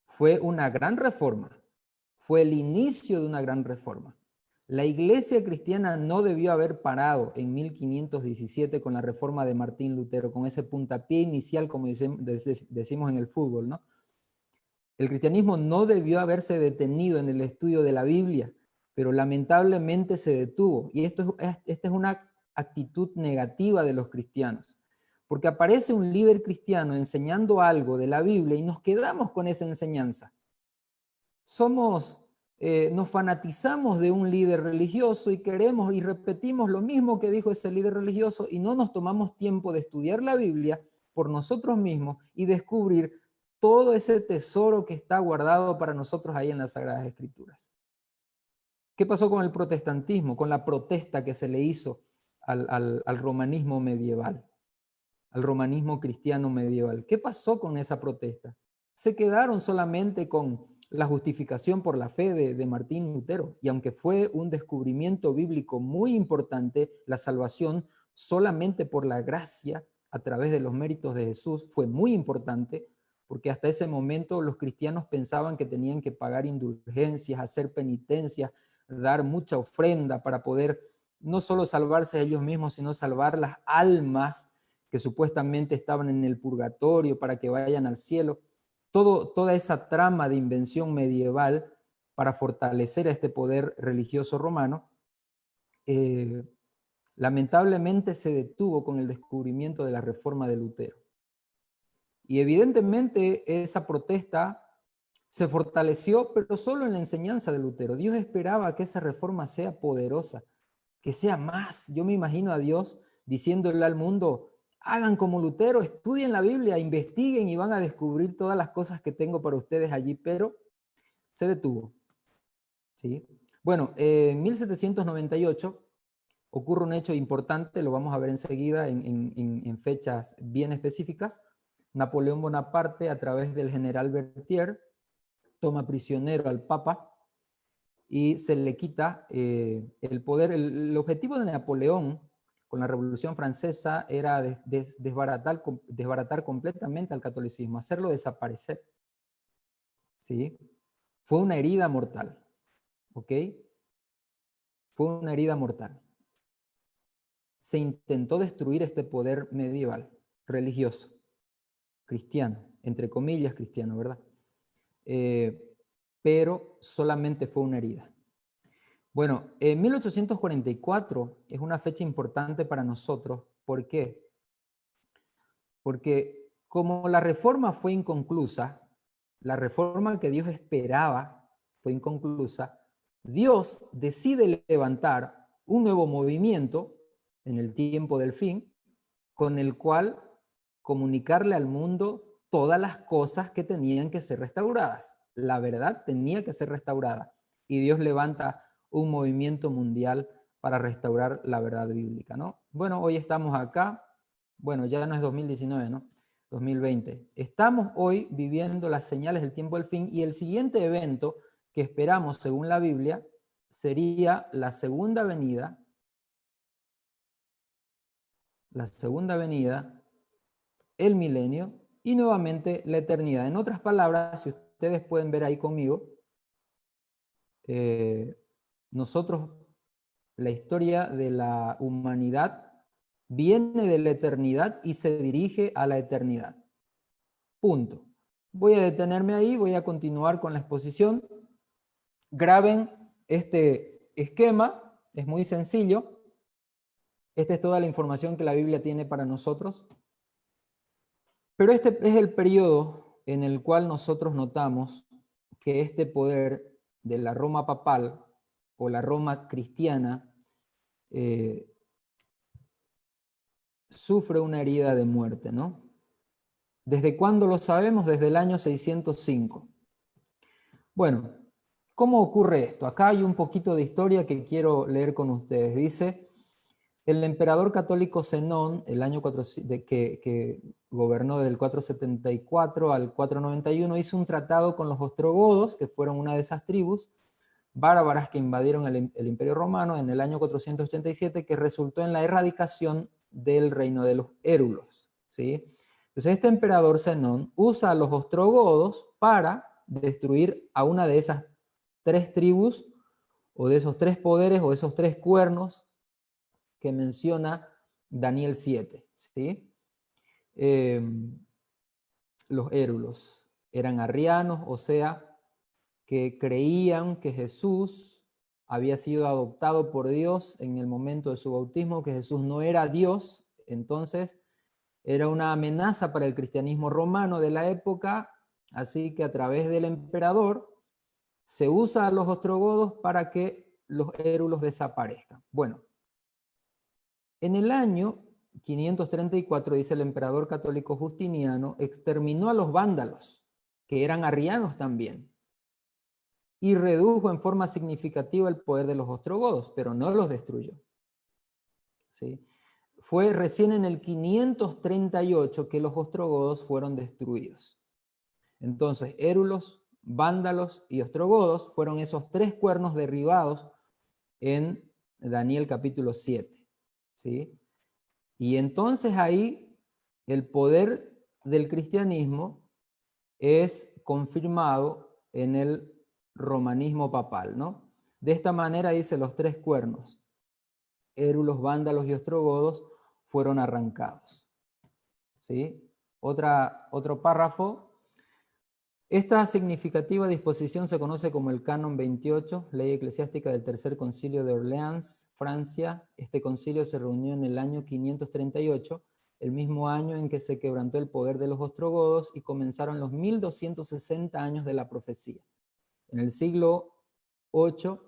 fue una gran reforma, fue el inicio de una gran reforma. La iglesia cristiana no debió haber parado en 1517 con la reforma de Martín Lutero, con ese puntapié inicial, como decimos en el fútbol, ¿no? El cristianismo no debió haberse detenido en el estudio de la Biblia, pero lamentablemente se detuvo. Y esta es una actitud negativa de los cristianos, porque aparece un líder cristiano enseñando algo de la Biblia y nos quedamos con esa enseñanza. Nos fanatizamos de un líder religioso y queremos y repetimos lo mismo que dijo ese líder religioso y no nos tomamos tiempo de estudiar la Biblia por nosotros mismos y descubrir todo ese tesoro que está guardado para nosotros ahí en las Sagradas Escrituras. ¿Qué pasó con el protestantismo, con la protesta que se le hizo al romanismo medieval, al romanismo cristiano medieval? ¿Qué pasó con esa protesta? Se quedaron solamente con la justificación por la fe de Martín Lutero, y aunque fue un descubrimiento bíblico muy importante, la salvación solamente por la gracia a través de los méritos de Jesús fue muy importante, porque hasta ese momento los cristianos pensaban que tenían que pagar indulgencias, hacer penitencias, dar mucha ofrenda para poder no solo salvarse ellos mismos, sino salvar las almas que supuestamente estaban en el purgatorio para que vayan al cielo. Toda esa trama de invención medieval para fortalecer a este poder religioso romano, lamentablemente se detuvo con el descubrimiento de la reforma de Lutero. Y evidentemente esa protesta se fortaleció, pero solo en la enseñanza de Lutero. Dios esperaba que esa reforma sea poderosa, que sea más. Yo me imagino a Dios diciéndole al mundo: hagan como Lutero, estudien la Biblia, investiguen y van a descubrir todas las cosas que tengo para ustedes allí, pero se detuvo. ¿Sí? Bueno, en 1798 ocurre un hecho importante, lo vamos a ver enseguida en fechas bien específicas. Napoleón Bonaparte, a través del general Berthier, toma prisionero al Papa y se le quita el poder. El objetivo de Napoleón con la Revolución Francesa era desbaratar completamente al catolicismo, hacerlo desaparecer. ¿Sí? Fue una herida mortal, ¿ok? Fue una herida mortal. Se intentó destruir este poder medieval, religioso, cristiano, entre comillas cristiano, ¿verdad? Pero solamente fue una herida. Bueno, en 1844 es una fecha importante para nosotros. ¿Por qué? Porque como la reforma fue inconclusa, la reforma que Dios esperaba fue inconclusa, Dios decide levantar un nuevo movimiento en el tiempo del fin, con el cual comunicarle al mundo todas las cosas que tenían que ser restauradas. la verdad tenía que ser restaurada. Y Dios levanta un movimiento mundial para restaurar la verdad bíblica, ¿no? Bueno, hoy estamos acá. Bueno, ya no es 2019, ¿no? 2020. Estamos hoy viviendo las señales del tiempo del fin, y el siguiente evento que esperamos, según la Biblia, sería la segunda venida, el milenio y nuevamente la eternidad. En otras palabras, si ustedes pueden ver ahí conmigo, nosotros, la historia de la humanidad viene de la eternidad y se dirige a la eternidad. Punto. Voy a detenerme ahí, voy a continuar con la exposición. Graben este esquema, es muy sencillo. Esta es toda la información que la Biblia tiene para nosotros. Pero este es el periodo en el cual nosotros notamos que este poder de la Roma papal o la Roma cristiana sufre una herida de muerte, ¿no? ¿Desde cuándo lo sabemos? Desde el año 605. Bueno, ¿cómo ocurre esto? Acá hay un poquito de historia que quiero leer con ustedes. Dice, el emperador católico Zenón, el año que gobernó del 474 al 491, hizo un tratado con los ostrogodos, que fueron una de esas tribus bárbaras que invadieron el Imperio Romano en el año 487, que resultó en la erradicación del reino de los érulos, ¿sí? Entonces este emperador Zenón usa a los ostrogodos para destruir a una de esas tres tribus, o de esos tres poderes, o esos tres cuernos que menciona Daniel 7, ¿sí? Los érulos eran arrianos, o sea, que creían que Jesús había sido adoptado por Dios en el momento de su bautismo, que Jesús no era Dios. Entonces era una amenaza para el cristianismo romano de la época, así que a través del emperador se usa a los ostrogodos para que los érulos desaparezcan. Bueno, en el año 534, dice el emperador católico Justiniano, exterminó a los vándalos, que eran arrianos también, y redujo en forma significativa el poder de los ostrogodos, pero no los destruyó, ¿sí? Fue recién en el 538 que los ostrogodos fueron destruidos. Entonces, érulos, vándalos y ostrogodos fueron esos tres cuernos derribados en Daniel capítulo 7, ¿sí? Y entonces ahí el poder del cristianismo es confirmado en el romanismo papal, ¿no? De esta manera, dice, los tres cuernos, érulos, vándalos y ostrogodos, fueron arrancados, ¿sí? Otro párrafo. Esta significativa disposición se conoce como el Canon 28, ley eclesiástica del Tercer Concilio de Orleans, Francia. Este concilio se reunió en el año 538, el mismo año en que se quebrantó el poder de los ostrogodos y comenzaron los 1260 años de la profecía. En el siglo VIII,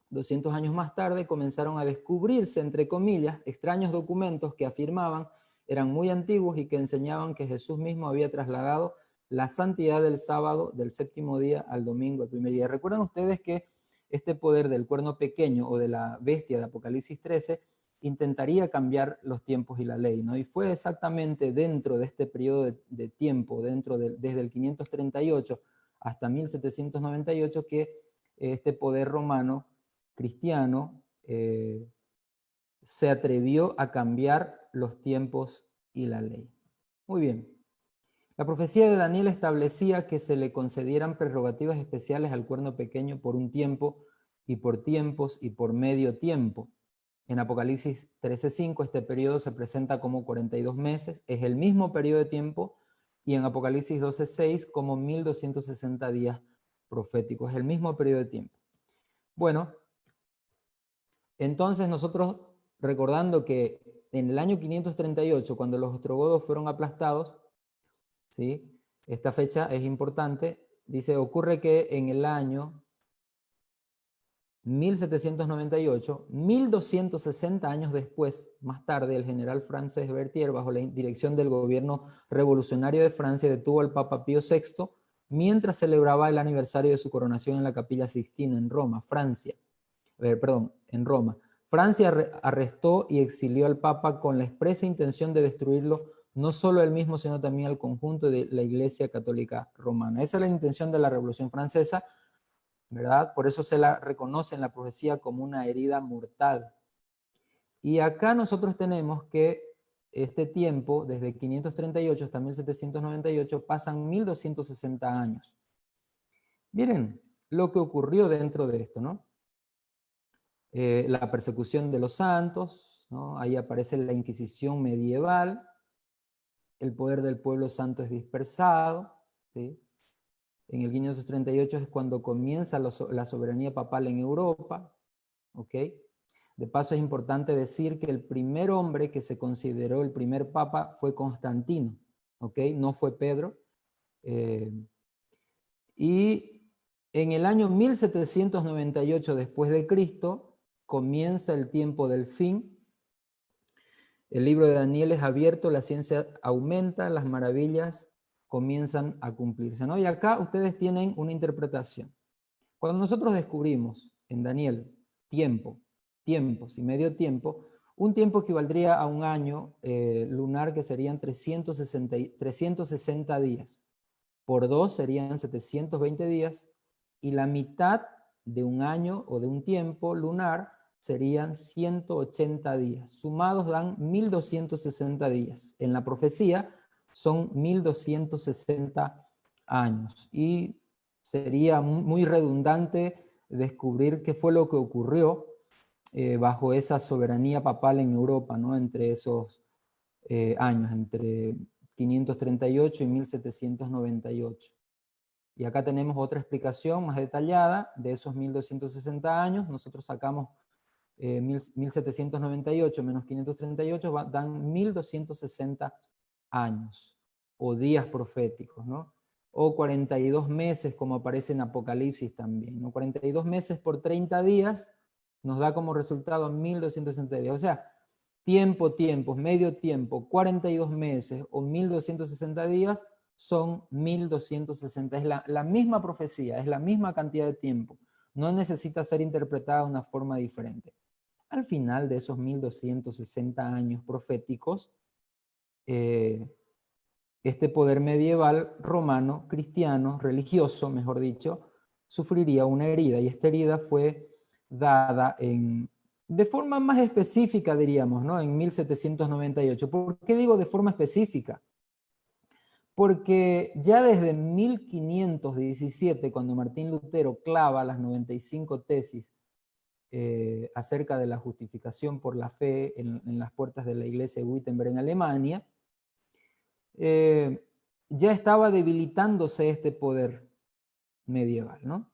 200 años más tarde, comenzaron a descubrirse, entre comillas, extraños documentos que afirmaban eran muy antiguos y que enseñaban que Jesús mismo había trasladado la santidad del sábado, del séptimo día, al domingo, el primer día. ¿Recuerdan ustedes que este poder del cuerno pequeño o de la bestia de Apocalipsis 13 intentaría cambiar los tiempos y la ley, ¿no? Y fue exactamente dentro de este periodo de tiempo, desde el 538 hasta 1798, que este poder romano cristiano se atrevió a cambiar los tiempos y la ley. Muy bien. La profecía de Daniel establecía que se le concedieran prerrogativas especiales al cuerno pequeño por un tiempo, y por tiempos, y por medio tiempo. En Apocalipsis 13:5 este periodo se presenta como 42 meses, es el mismo periodo de tiempo, y en Apocalipsis 12:6 como 1260 días proféticos, es el mismo periodo de tiempo. Bueno, entonces nosotros, recordando que en el año 538, cuando los ostrogodos fueron aplastados, ¿sí? Esta fecha es importante, dice, ocurre que en el año 1798, 1260 años después, más tarde, el general francés Berthier, bajo la dirección del gobierno revolucionario de Francia, detuvo al Papa Pío VI mientras celebraba el aniversario de su coronación en la Capilla Sixtina en Roma, Francia. En Roma. Francia arrestó y exilió al Papa con la expresa intención de destruirlo, no solo él mismo, sino también al conjunto de la Iglesia Católica Romana. Esa es la intención de la Revolución Francesa, ¿verdad? Por eso se la reconoce en la profecía como una herida mortal. Y acá nosotros tenemos que este tiempo, desde 538 hasta 1798, pasan 1260 años. Miren lo que ocurrió dentro de esto, ¿no? La persecución de los santos, ¿no? Ahí aparece la Inquisición medieval, el poder del pueblo santo es dispersado, ¿sí? En el 538 es cuando comienza la soberanía papal en Europa, ¿ok? De paso es importante decir que el primer hombre que se consideró el primer papa fue Constantino, ¿ok? No fue Pedro. Y en el año 1798 después de Cristo comienza el tiempo del fin. El libro de Daniel es abierto, la ciencia aumenta, las maravillas comienzan a cumplirse, ¿no? Y acá ustedes tienen una interpretación. Cuando nosotros descubrimos en Daniel tiempos y medio tiempo, un tiempo equivaldría a un año lunar que serían 360 días. Por 2 serían 720 días y la mitad de un año o de un tiempo lunar serían 180 días. Sumados dan 1260 días. En la profecía son 1260 años. Y sería muy redundante descubrir qué fue lo que ocurrió bajo esa soberanía papal en Europa, ¿no? Entre esos años, entre 538 y 1798. Y acá tenemos otra explicación más detallada de esos 1260 años. Nosotros sacamos 1798 menos 538, dan 1260 años, o días proféticos, ¿no? O 42 meses, como aparece en Apocalipsis también, ¿no? 42 meses por 30 días nos da como resultado 1260 días. O sea, tiempos, medio tiempo, 42 meses o 1260 días son 1260. Es la misma profecía, es la misma cantidad de tiempo. No necesita ser interpretada de una forma diferente. Al final de esos 1260 años proféticos, este poder medieval romano, cristiano, religioso, mejor dicho, sufriría una herida, y esta herida fue dada de forma más específica, diríamos, ¿no? En 1798. ¿Por qué digo de forma específica? Porque ya desde 1517, cuando Martín Lutero clava las 95 tesis acerca de la justificación por la fe en las puertas de la iglesia de Wittenberg en Alemania, ya estaba debilitándose este poder medieval, ¿no?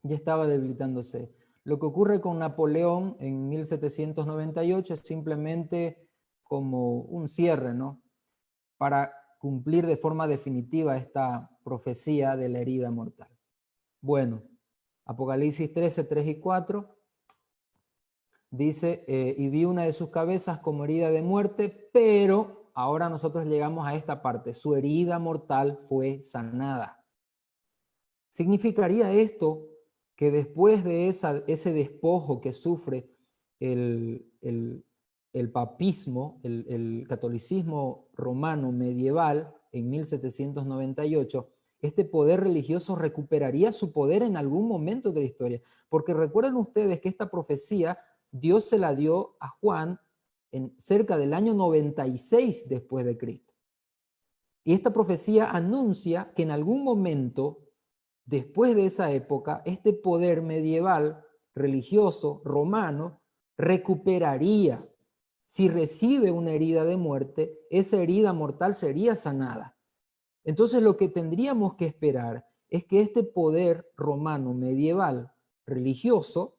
Ya estaba debilitándose. Lo que ocurre con Napoleón en 1798 es simplemente como un cierre, ¿no? Para cumplir de forma definitiva esta profecía de la herida mortal. Bueno, Apocalipsis 13, 3 y 4 dice, y vi una de sus cabezas como herida de muerte, pero ahora nosotros llegamos a esta parte, su herida mortal fue sanada. ¿Significaría esto que después de ese despojo que sufre el papismo, el catolicismo romano medieval en 1798, este poder religioso recuperaría su poder en algún momento de la historia? Porque recuerden ustedes que esta profecía Dios se la dio a Juan en cerca del año 96 después de Cristo. Y esta profecía anuncia que en algún momento, después de esa época, este poder medieval, religioso, romano, recuperaría. Si recibe una herida de muerte, esa herida mortal sería sanada. Entonces lo que tendríamos que esperar es que este poder romano medieval, religioso,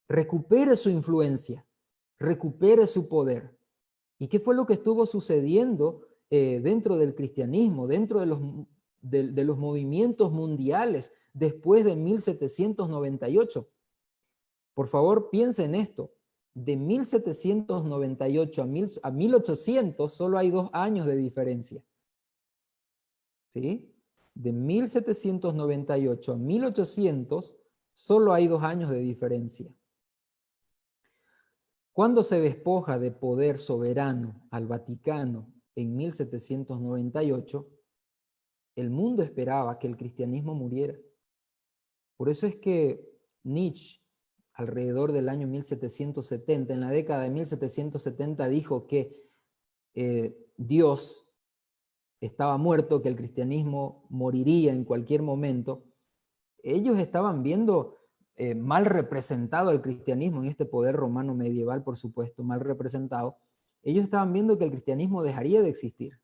recupere su influencia, recupere su poder. ¿Y qué fue lo que estuvo sucediendo dentro del cristianismo, dentro de los movimientos mundiales después de 1798? Por favor, piensen en esto. De 1798 a 1800 solo hay 2 años de diferencia. ¿Sí? de 1798 a 1800, solo hay 2 años de diferencia. Cuando se despoja de poder soberano al Vaticano en 1798, el mundo esperaba que el cristianismo muriera. Por eso es que Nietzsche, alrededor del año 1770, en la década de 1770, dijo que Dios estaba muerto, que el cristianismo moriría en cualquier momento. Ellos estaban viendo mal representado el cristianismo en este poder romano medieval, por supuesto, mal representado. Ellos estaban viendo que el cristianismo dejaría de existir.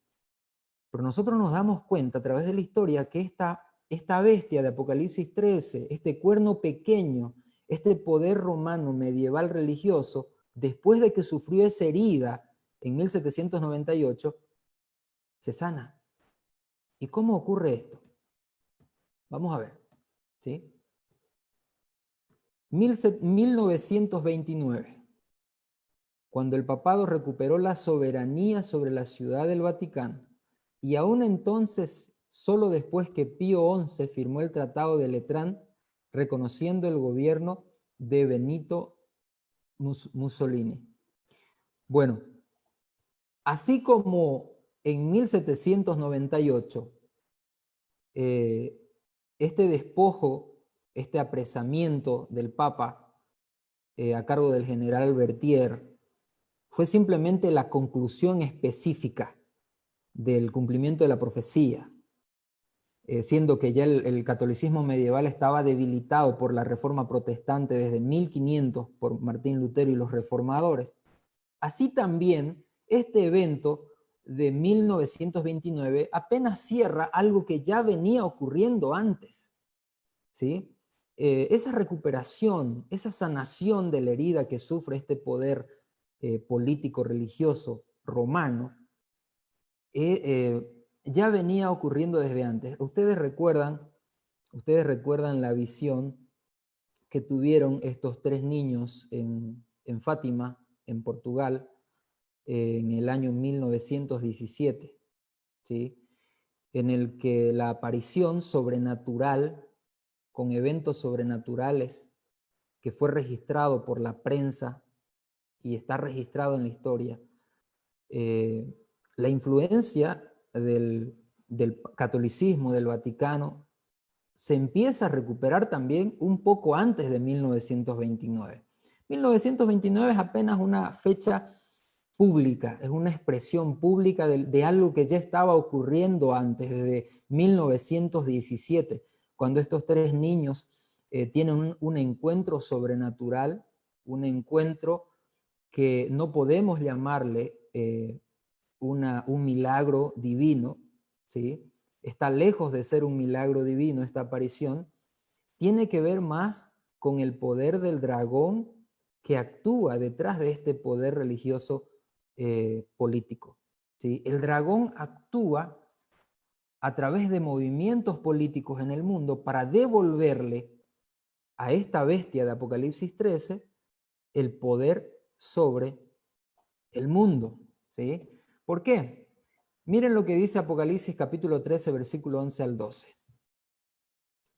Pero nosotros nos damos cuenta a través de la historia que esta bestia de Apocalipsis 13, este cuerno pequeño, este poder romano medieval religioso, después de que sufrió esa herida en 1798, se sana. ¿Y cómo ocurre esto? Vamos a ver, ¿sí? 1929, cuando el papado recuperó la soberanía sobre la ciudad del Vaticano, y aún entonces, solo después que Pío XI firmó el Tratado de Letrán, reconociendo el gobierno de Benito Mussolini. Bueno, así como en 1798, este despojo, este apresamiento del Papa a cargo del general Berthier, fue simplemente la conclusión específica del cumplimiento de la profecía, siendo que ya el catolicismo medieval estaba debilitado por la reforma protestante desde 1500 por Martín Lutero y los reformadores. Así también este evento de 1929 apenas cierra algo que ya venía ocurriendo antes, ¿sí? Esa recuperación, esa sanación de la herida que sufre este poder político religioso romano, ya venía ocurriendo desde antes. Ustedes recuerdan la visión que tuvieron estos 3 niños en Fátima, en Portugal, en el año 1917, ¿sí? En el que la aparición sobrenatural, con eventos sobrenaturales, que fue registrado por la prensa y está registrado en la historia, la influencia del catolicismo, del Vaticano, se empieza a recuperar también un poco antes de 1929. 1929 es apenas una fecha pública, es una expresión pública de algo que ya estaba ocurriendo antes, desde 1917, cuando estos 3 niños tienen un encuentro sobrenatural, un encuentro que no podemos llamarle un milagro divino, ¿sí? Está lejos de ser un milagro divino esta aparición, tiene que ver más con el poder del dragón que actúa detrás de este poder religioso político, ¿sí? El dragón actúa a través de movimientos políticos en el mundo para devolverle a esta bestia de Apocalipsis 13 el poder sobre el mundo, ¿sí? ¿Por qué? Miren lo que dice Apocalipsis capítulo 13, versículo 11 al 12.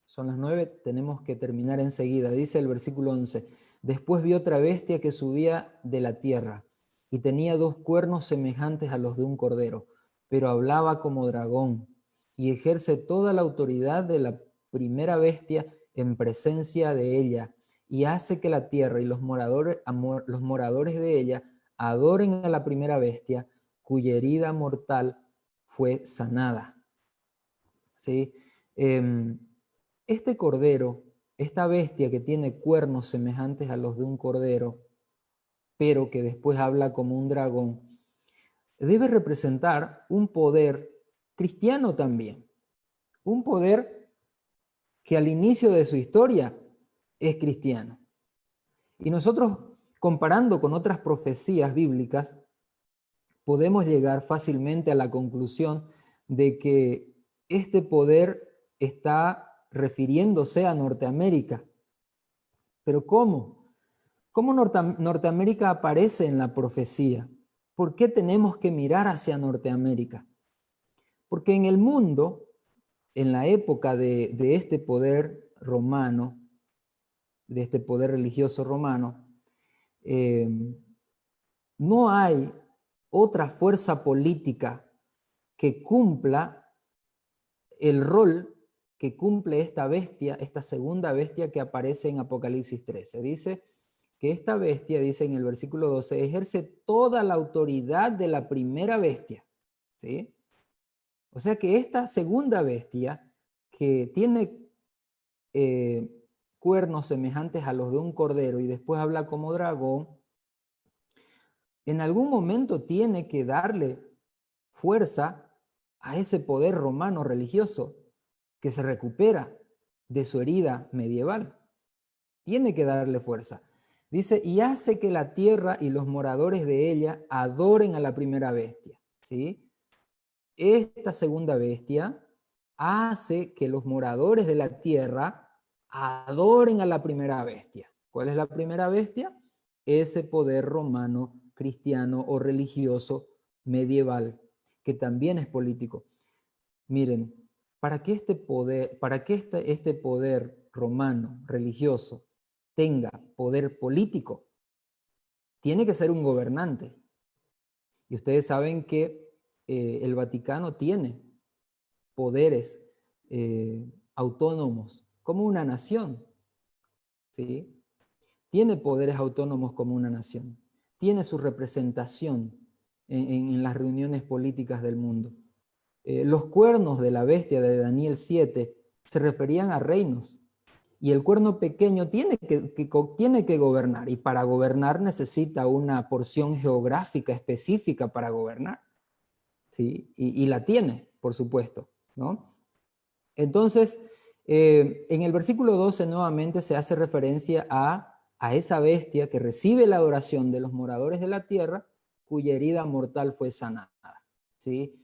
Son las 9, tenemos que terminar enseguida. Dice el versículo 11, después vi otra bestia que subía de la tierra y tenía 2 cuernos semejantes a los de un cordero, pero hablaba como dragón y ejerce toda la autoridad de la primera bestia en presencia de ella y hace que la tierra y los moradores de ella adoren a la primera bestia cuya herida mortal fue sanada. ¿Sí? Este cordero, esta bestia que tiene cuernos semejantes a los de un cordero, pero que después habla como un dragón, debe representar un poder cristiano también. Un poder que al inicio de su historia es cristiano. Y nosotros, comparando con otras profecías bíblicas, podemos llegar fácilmente a la conclusión de que este poder está refiriéndose a Norteamérica. ¿Pero cómo? ¿Cómo Norteamérica aparece en la profecía? ¿Por qué tenemos que mirar hacia Norteamérica? Porque en el mundo en la época de este poder romano, de este poder religioso romano, no hay otra fuerza política que cumpla el rol que cumple esta bestia, esta segunda bestia que aparece en Apocalipsis 13. Dice que esta bestia, dice en el versículo 12, ejerce toda la autoridad de la primera bestia, ¿sí? O sea que esta segunda bestia, que tiene cuernos semejantes a los de un cordero y después habla como dragón, en algún momento tiene que darle fuerza a ese poder romano religioso que se recupera de su herida medieval. Tiene que darle fuerza. Dice, y hace que la tierra y los moradores de ella adoren a la primera bestia, ¿sí? Esta segunda bestia hace que los moradores de la tierra adoren a la primera bestia. ¿Cuál es la primera bestia? Ese poder romano, cristiano o religioso medieval, que también es político. Miren, para que este poder romano, religioso, tenga poder político, tiene que ser un gobernante. Y ustedes saben que el Vaticano tiene poderes autónomos como una nación, ¿sí? Tiene poderes autónomos como una nación. Tiene su representación en las reuniones políticas del mundo. Los cuernos de la bestia de Daniel 7 se referían a reinos. Y el cuerno pequeño tiene que gobernar. Y para gobernar necesita una porción geográfica específica para gobernar, ¿sí? Y la tiene, por supuesto, ¿no? Entonces, en el versículo 12 nuevamente se hace referencia a esa bestia que recibe la adoración de los moradores de la tierra, cuya herida mortal fue sanada, ¿sí?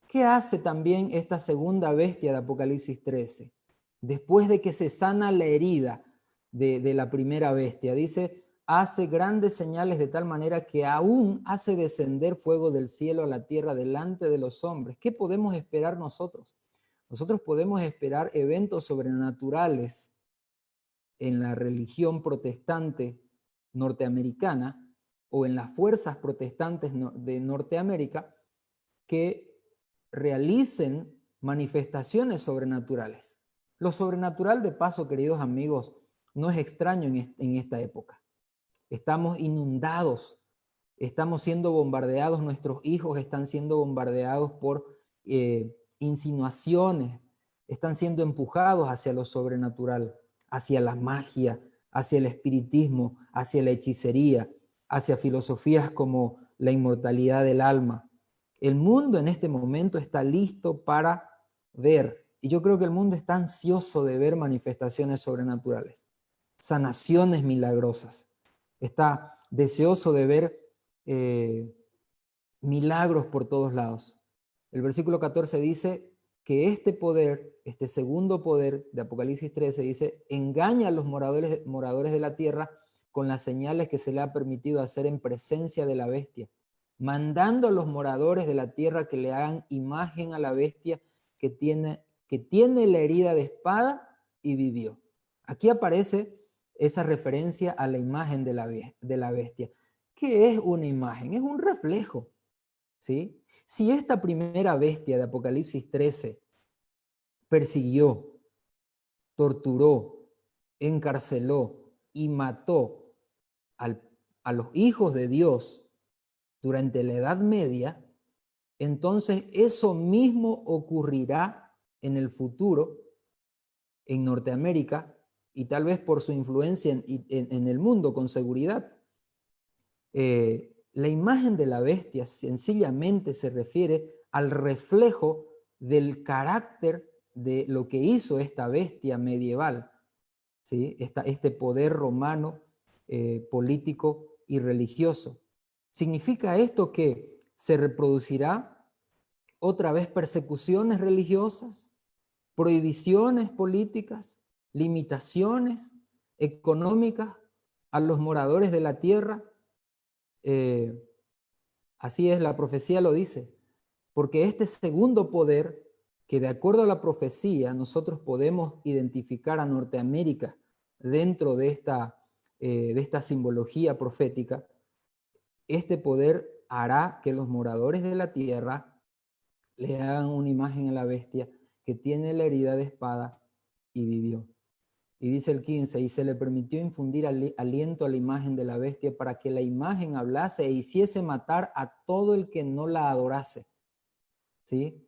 ¿Qué hace también esta segunda bestia de Apocalipsis 13? Después de que se sana la herida de la primera bestia, dice, hace grandes señales de tal manera que aún hace descender fuego del cielo a la tierra delante de los hombres. ¿Qué podemos esperar nosotros? Nosotros podemos esperar eventos sobrenaturales en la religión protestante norteamericana o en las fuerzas protestantes de Norteamérica que realicen manifestaciones sobrenaturales. Lo sobrenatural, de paso, queridos amigos, no es extraño en esta época. Estamos inundados, estamos siendo bombardeados, nuestros hijos están siendo bombardeados por insinuaciones, están siendo empujados hacia lo sobrenatural, hacia la magia, hacia el espiritismo, hacia la hechicería, hacia filosofías como la inmortalidad del alma. El mundo en este momento está listo para ver, y yo creo que el mundo está ansioso de ver manifestaciones sobrenaturales, sanaciones milagrosas, está deseoso de ver milagros por todos lados. El versículo 14 dice que este poder, este segundo poder de Apocalipsis 13, dice, engaña a los moradores de la tierra con las señales que se le ha permitido hacer en presencia de la bestia, mandando a los moradores de la tierra que le hagan imagen a la bestia que tiene la herida de espada y vivió. Aquí aparece esa referencia a la imagen de la bestia. ¿Qué es una imagen? Es un reflejo, ¿sí? Si esta primera bestia de Apocalipsis 13 persiguió, torturó, encarceló y mató a los hijos de Dios durante la Edad Media, entonces eso mismo ocurrirá en el futuro en Norteamérica y tal vez por su influencia en el mundo con seguridad. La imagen de la bestia sencillamente se refiere al reflejo del carácter de lo que hizo esta bestia medieval, ¿sí? Este poder romano político y religioso. ¿Significa esto que se reproducirá otra vez persecuciones religiosas, prohibiciones políticas, limitaciones económicas a los moradores de la tierra? Así es, la profecía lo dice, porque este segundo poder que de acuerdo a la profecía nosotros podemos identificar a Norteamérica dentro de esta simbología profética, este poder hará que los moradores de la tierra le hagan una imagen a la bestia que tiene la herida de espada y vivió. Y dice el 15, y se le permitió infundir aliento a la imagen de la bestia para que la imagen hablase e hiciese matar a todo el que no la adorase. ¿Sí?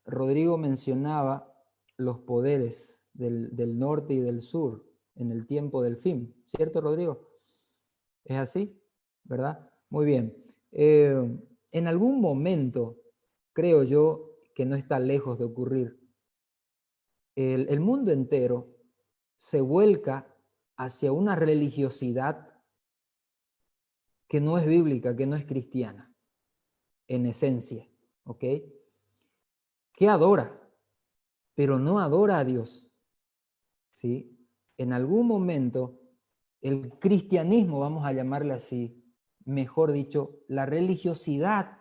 Rodrigo mencionaba los poderes del norte y del sur en el tiempo del fin. ¿Cierto, Rodrigo? ¿Es así? ¿Verdad? Muy bien. En algún momento, creo yo que no está lejos de ocurrir, el mundo entero se vuelca hacia una religiosidad que no es bíblica, que no es cristiana, en esencia, ¿ok? Que adora, pero no adora a Dios, ¿sí? En algún momento, el cristianismo, vamos a llamarle así, mejor dicho, la religiosidad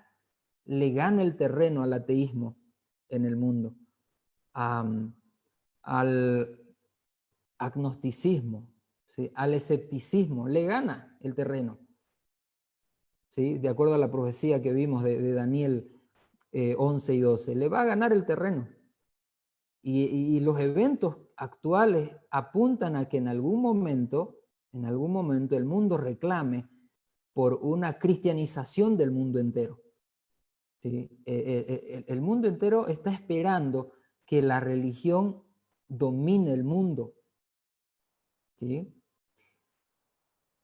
le gana el terreno al ateísmo en el mundo, al agnosticismo, ¿sí? Al escepticismo, le gana el terreno, ¿sí? De acuerdo a la profecía que vimos de Daniel 11 y 12, le va a ganar el terreno. Y los eventos actuales apuntan a que en algún momento el mundo reclame por una cristianización del mundo entero. ¿Sí? El mundo entero está esperando que la religión domine el mundo. ¿Sí?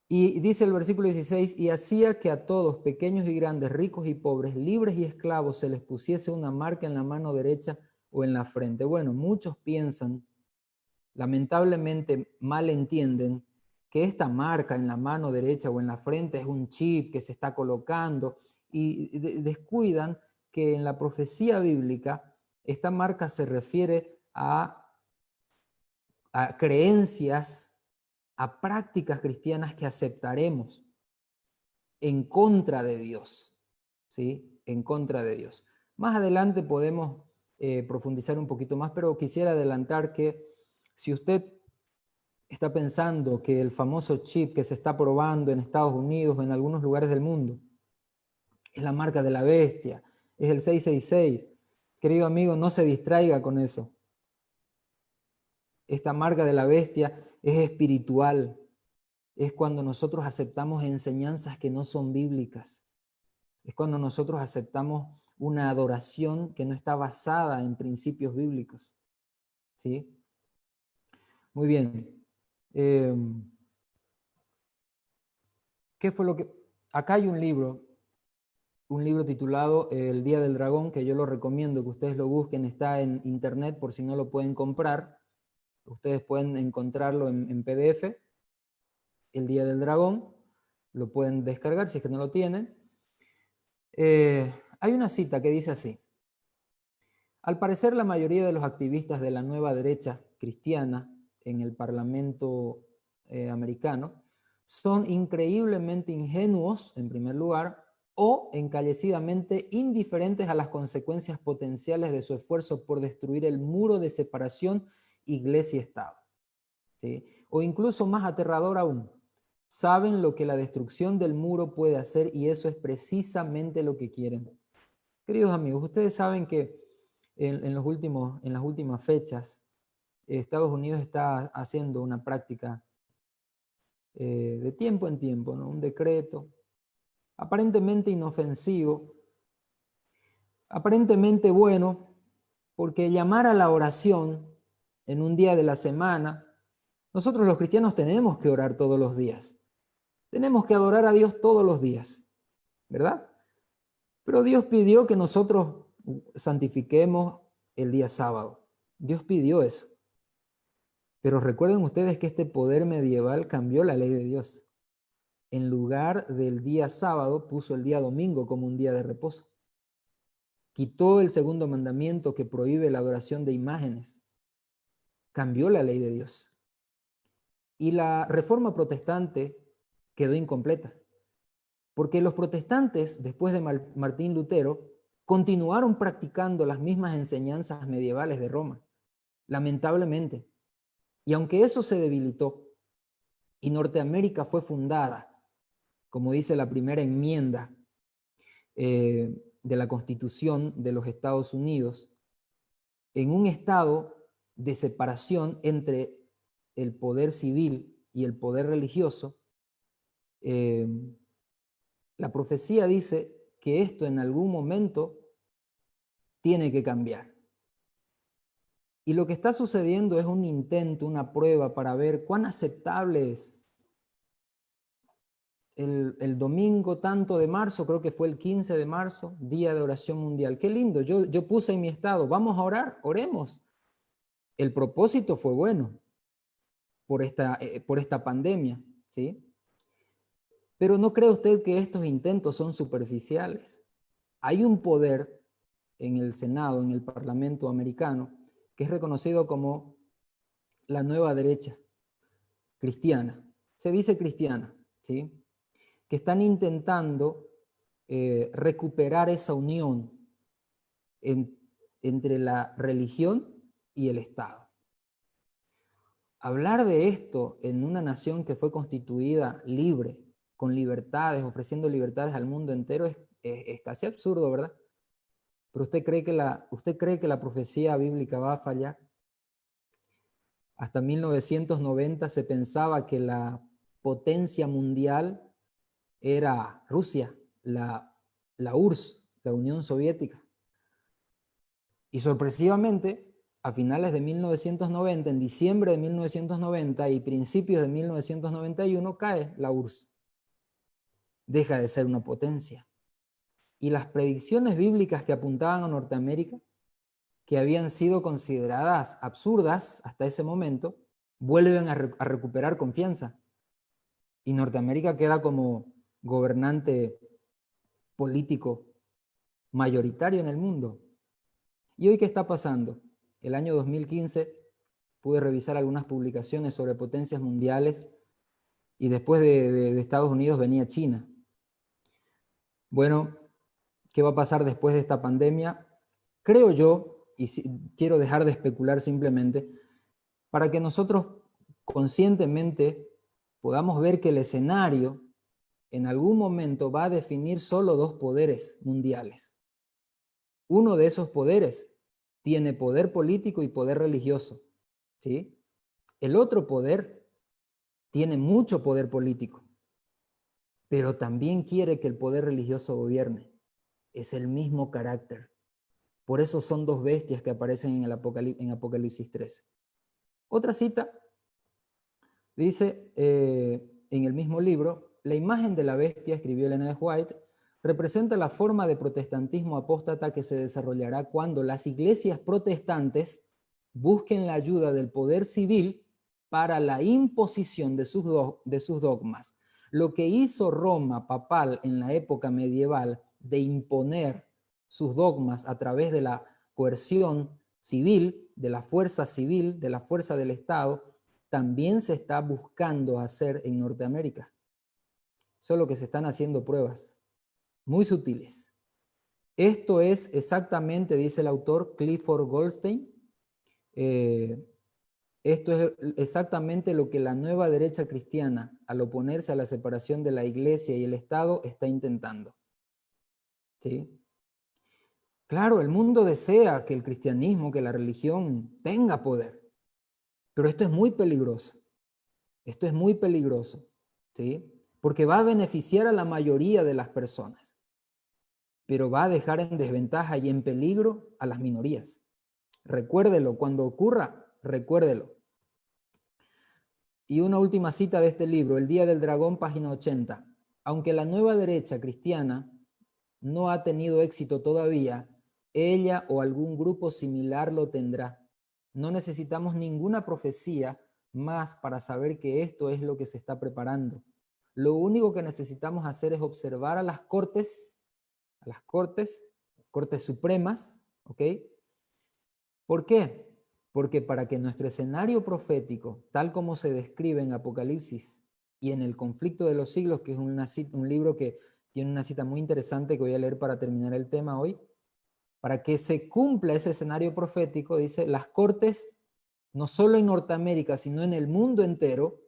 Y dice el versículo 16, y hacía que a todos, pequeños y grandes, ricos y pobres, libres y esclavos, se les pusiese una marca en la mano derecha o en la frente. Bueno, muchos piensan, lamentablemente mal entienden, que esta marca en la mano derecha o en la frente es un chip que se está colocando y descuidan que en la profecía bíblica esta marca se refiere a creencias, a prácticas cristianas que aceptaremos en contra de Dios, ¿sí? En contra de Dios. Más adelante podemos profundizar un poquito más, pero quisiera adelantar que si usted está pensando que el famoso chip que se está probando en Estados Unidos o en algunos lugares del mundo es la marca de la bestia, es el 666, querido amigo, no se distraiga con eso. Esta marca de la bestia es espiritual. Es cuando nosotros aceptamos enseñanzas que no son bíblicas. Es cuando nosotros aceptamos una adoración que no está basada en principios bíblicos. ¿Sí? Muy bien. ¿Qué fue lo que...? Acá hay un libro titulado El Día del Dragón, que yo lo recomiendo que ustedes lo busquen. Está en internet por si no lo pueden comprar. Ustedes pueden encontrarlo en PDF. El Día del Dragón, lo pueden descargar si es que no lo tienen. Hay una cita que dice así: al parecer la mayoría de los activistas de la nueva derecha cristiana en el Parlamento americano son increíblemente ingenuos, en primer lugar, o encarecidamente indiferentes a las consecuencias potenciales de su esfuerzo por destruir el muro de separación iglesia-estado. ¿Sí? O incluso más aterrador aún, saben lo que la destrucción del muro puede hacer y eso es precisamente lo que quieren. Queridos amigos, ustedes saben que en las últimas fechas Estados Unidos está haciendo una práctica de tiempo en tiempo, ¿no? Un decreto aparentemente inofensivo, aparentemente bueno, porque llamar a la oración en un día de la semana, nosotros los cristianos tenemos que orar todos los días. Tenemos que adorar a Dios todos los días, ¿verdad? Pero Dios pidió que nosotros santifiquemos el día sábado. Dios pidió eso. Pero recuerden ustedes que este poder medieval cambió la ley de Dios. En lugar del día sábado, puso el día domingo como un día de reposo. Quitó el segundo mandamiento que prohíbe la adoración de imágenes. Cambió la ley de Dios. Y la reforma protestante quedó incompleta. Porque los protestantes, después de Martín Lutero, continuaron practicando las mismas enseñanzas medievales de Roma, lamentablemente. Y aunque eso se debilitó y Norteamérica fue fundada, como dice la primera enmienda de la Constitución de los Estados Unidos, en un estado de separación entre el poder civil y el poder religioso, la profecía dice que esto en algún momento tiene que cambiar. Y lo que está sucediendo es un intento, una prueba para ver cuán aceptable es. El domingo tanto de marzo, creo que fue el 15 de marzo, Día de Oración Mundial. Qué lindo, yo puse en mi estado, vamos a orar, oremos. El propósito fue bueno por esta pandemia, ¿sí? Pero ¿no cree usted que estos intentos son superficiales? Hay un poder en el Senado, en el Parlamento americano, que es reconocido como la nueva derecha cristiana. Se dice cristiana, ¿sí? Que están intentando recuperar esa unión entre la religión y el Estado. Hablar de esto en una nación que fue constituida libre, con libertades, ofreciendo libertades al mundo entero, es casi absurdo, ¿verdad? Pero ¿usted cree que la profecía bíblica va a fallar? Hasta 1990 se pensaba que la potencia mundial era Rusia, la URSS, la Unión Soviética. Y sorpresivamente, a finales de 1990, en diciembre de 1990 y principios de 1991, cae la URSS. Deja de ser una potencia. Y las predicciones bíblicas que apuntaban a Norteamérica, que habían sido consideradas absurdas hasta ese momento, vuelven a recuperar confianza. Y Norteamérica queda como gobernante político mayoritario en el mundo. ¿Y hoy qué está pasando? El año 2015 pude revisar algunas publicaciones sobre potencias mundiales y después de Estados Unidos venía China. Bueno, ¿qué va a pasar después de esta pandemia? Creo yo, y quiero dejar de especular simplemente, para que nosotros conscientemente podamos ver que el escenario en algún momento va a definir solo dos poderes mundiales. Uno de esos poderes tiene poder político y poder religioso, ¿sí? El otro poder tiene mucho poder político, pero también quiere que el poder religioso gobierne. Es el mismo carácter. Por eso son dos bestias que aparecen en Apocalipsis 13. Otra cita dice en el mismo libro, la imagen de la bestia, escribió Elena de White, representa la forma de protestantismo apóstata que se desarrollará cuando las iglesias protestantes busquen la ayuda del poder civil para la imposición de sus dogmas. Lo que hizo Roma papal en la época medieval de imponer sus dogmas a través de la coerción civil, de la fuerza civil, de la fuerza del Estado, también se está buscando hacer en Norteamérica. Solo que se están haciendo pruebas muy sutiles. Esto es exactamente, dice el autor Clifford Goldstein, esto es exactamente lo que la nueva derecha cristiana, al oponerse a la separación de la iglesia y el Estado, está intentando. ¿Sí? Claro, el mundo desea que el cristianismo, que la religión tenga poder, pero esto es muy peligroso. Esto es muy peligroso, ¿sí? Porque va a beneficiar a la mayoría de las personas, pero va a dejar en desventaja y en peligro a las minorías. Recuérdelo, cuando ocurra, recuérdelo. Y una última cita de este libro, El Día del Dragón, página 80. Aunque la nueva derecha cristiana no ha tenido éxito todavía, ella o algún grupo similar lo tendrá. No necesitamos ninguna profecía más para saber que esto es lo que se está preparando. Lo único que necesitamos hacer es observar a las cortes supremas, ¿ok? ¿Por qué? Porque para que nuestro escenario profético, tal como se describe en Apocalipsis y en el conflicto de los siglos, que es un libro que tiene una cita muy interesante que voy a leer para terminar el tema hoy, para que se cumpla ese escenario profético, dice, las cortes, no solo en Norteamérica, sino en el mundo entero,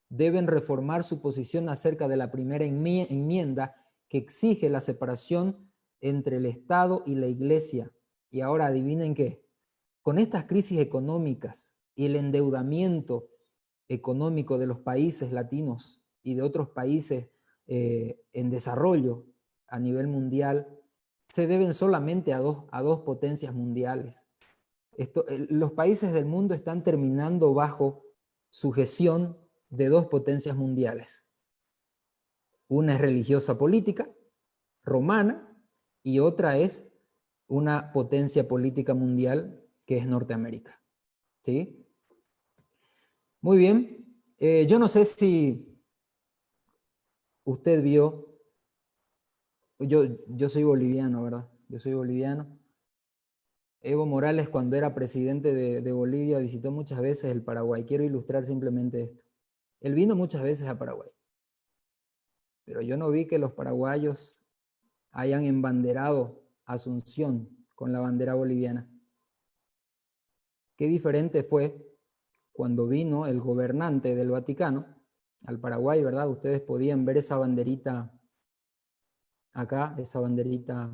deben reformar su posición acerca de la primera enmienda que exige la separación entre el Estado y la Iglesia. Y ahora adivinen qué, con estas crisis económicas y el endeudamiento económico de los países latinos y de otros países en desarrollo a nivel mundial, se deben solamente a dos potencias mundiales. Los países del mundo están terminando bajo sujeción de dos potencias mundiales. Una es religiosa política, romana, y otra es una potencia política mundial que es Norteamérica. ¿Sí? Muy bien. Yo no sé si usted vio, yo soy boliviano, ¿verdad? Yo soy boliviano. Evo Morales, cuando era presidente de Bolivia, visitó muchas veces el Paraguay. Quiero ilustrar simplemente esto. Él vino muchas veces a Paraguay, pero yo no vi que los paraguayos hayan embanderado Asunción con la bandera boliviana. Qué diferente fue cuando vino el gobernante del Vaticano al Paraguay, ¿verdad? Ustedes podían ver esa banderita acá, esa banderita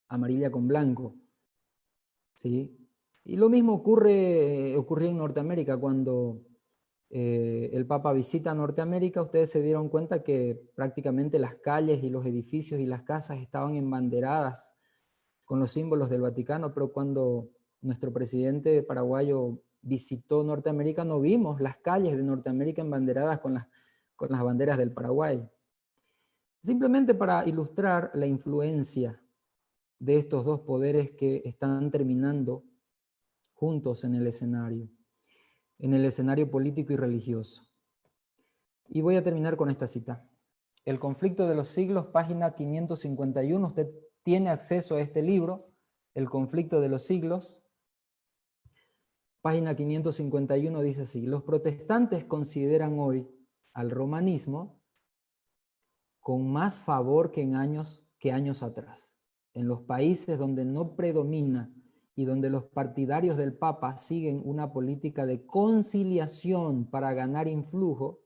amarilla con blanco, ¿sí? Y lo mismo ocurrió en Norteamérica. Cuando el Papa visita Norteamérica, ustedes se dieron cuenta que prácticamente las calles y los edificios y las casas estaban embanderadas con los símbolos del Vaticano, pero cuando nuestro presidente paraguayo visitó Norteamérica, no vimos las calles de Norteamérica embanderadas con las banderas del Paraguay. Simplemente para ilustrar la influencia de estos dos poderes que están terminando juntos en el escenario político y religioso. Y voy a terminar con esta cita. El conflicto de los siglos, página 551. Usted tiene acceso a este libro, El conflicto de los siglos. Página 551 dice así: los protestantes consideran hoy al romanismo con más favor que años atrás. En los países donde no predomina y donde los partidarios del Papa siguen una política de conciliación para ganar influjo,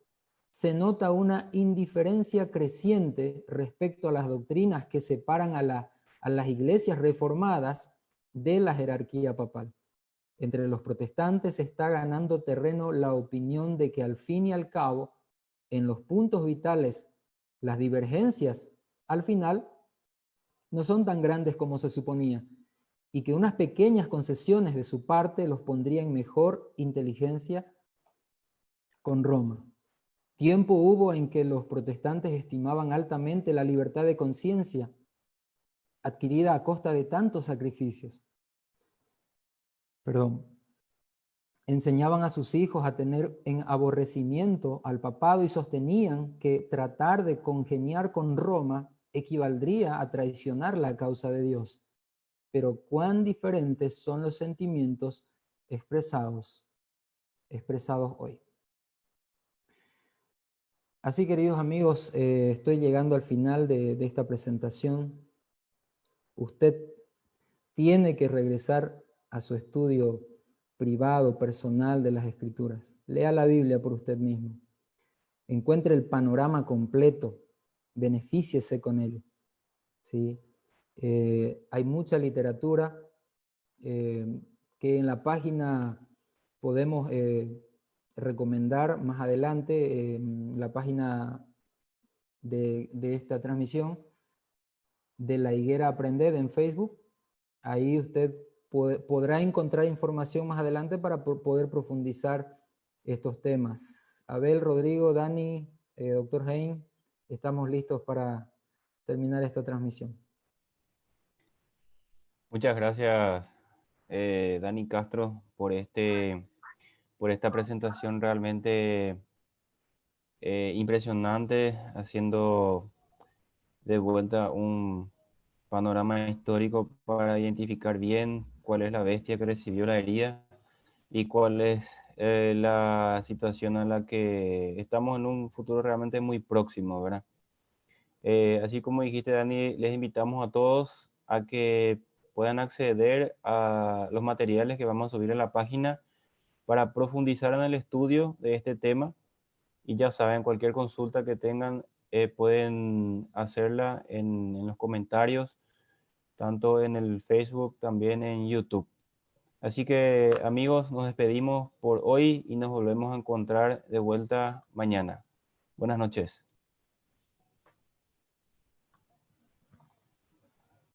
se nota una indiferencia creciente respecto a las doctrinas que separan a las iglesias reformadas de la jerarquía papal. Entre los protestantes está ganando terreno la opinión de que al fin y al cabo, en los puntos vitales, las divergencias, al final, no son tan grandes como se suponía, y que unas pequeñas concesiones de su parte los pondría en mejor inteligencia con Roma. Tiempo hubo en que los protestantes estimaban altamente la libertad de conciencia, adquirida a costa de tantos sacrificios. Enseñaban a sus hijos a tener en aborrecimiento al papado y sostenían que tratar de congeniar con Roma equivaldría a traicionar la causa de Dios. Pero cuán diferentes son los sentimientos expresados hoy. Así, queridos amigos, estoy llegando al final de esta presentación. Usted tiene que regresar a su estudio privado, personal de las Escrituras. Lea la Biblia por usted mismo. Encuentre el panorama completo. Benefíciese con él. ¿Sí? Hay mucha literatura que en la página podemos recomendar más adelante, la página de esta transmisión de La Higuera Aprended en Facebook. Ahí usted podrá encontrar información más adelante para poder profundizar estos temas. Abel, Rodrigo, Dani, doctor Hein, estamos listos para terminar esta transmisión. Muchas gracias, Dani Castro, por esta presentación realmente impresionante, haciendo de vuelta un panorama histórico para identificar bien cuál es la bestia que recibió la herida y cuál es la situación a la que estamos en un futuro realmente muy próximo, ¿verdad? Así como dijiste, Dani, les invitamos a todos a que puedan acceder a los materiales que vamos a subir en la página para profundizar en el estudio de este tema. Y ya saben, cualquier consulta que tengan pueden hacerla en los comentarios, tanto en el Facebook, también en YouTube. Así que amigos, nos despedimos por hoy y nos volvemos a encontrar de vuelta mañana. Buenas noches.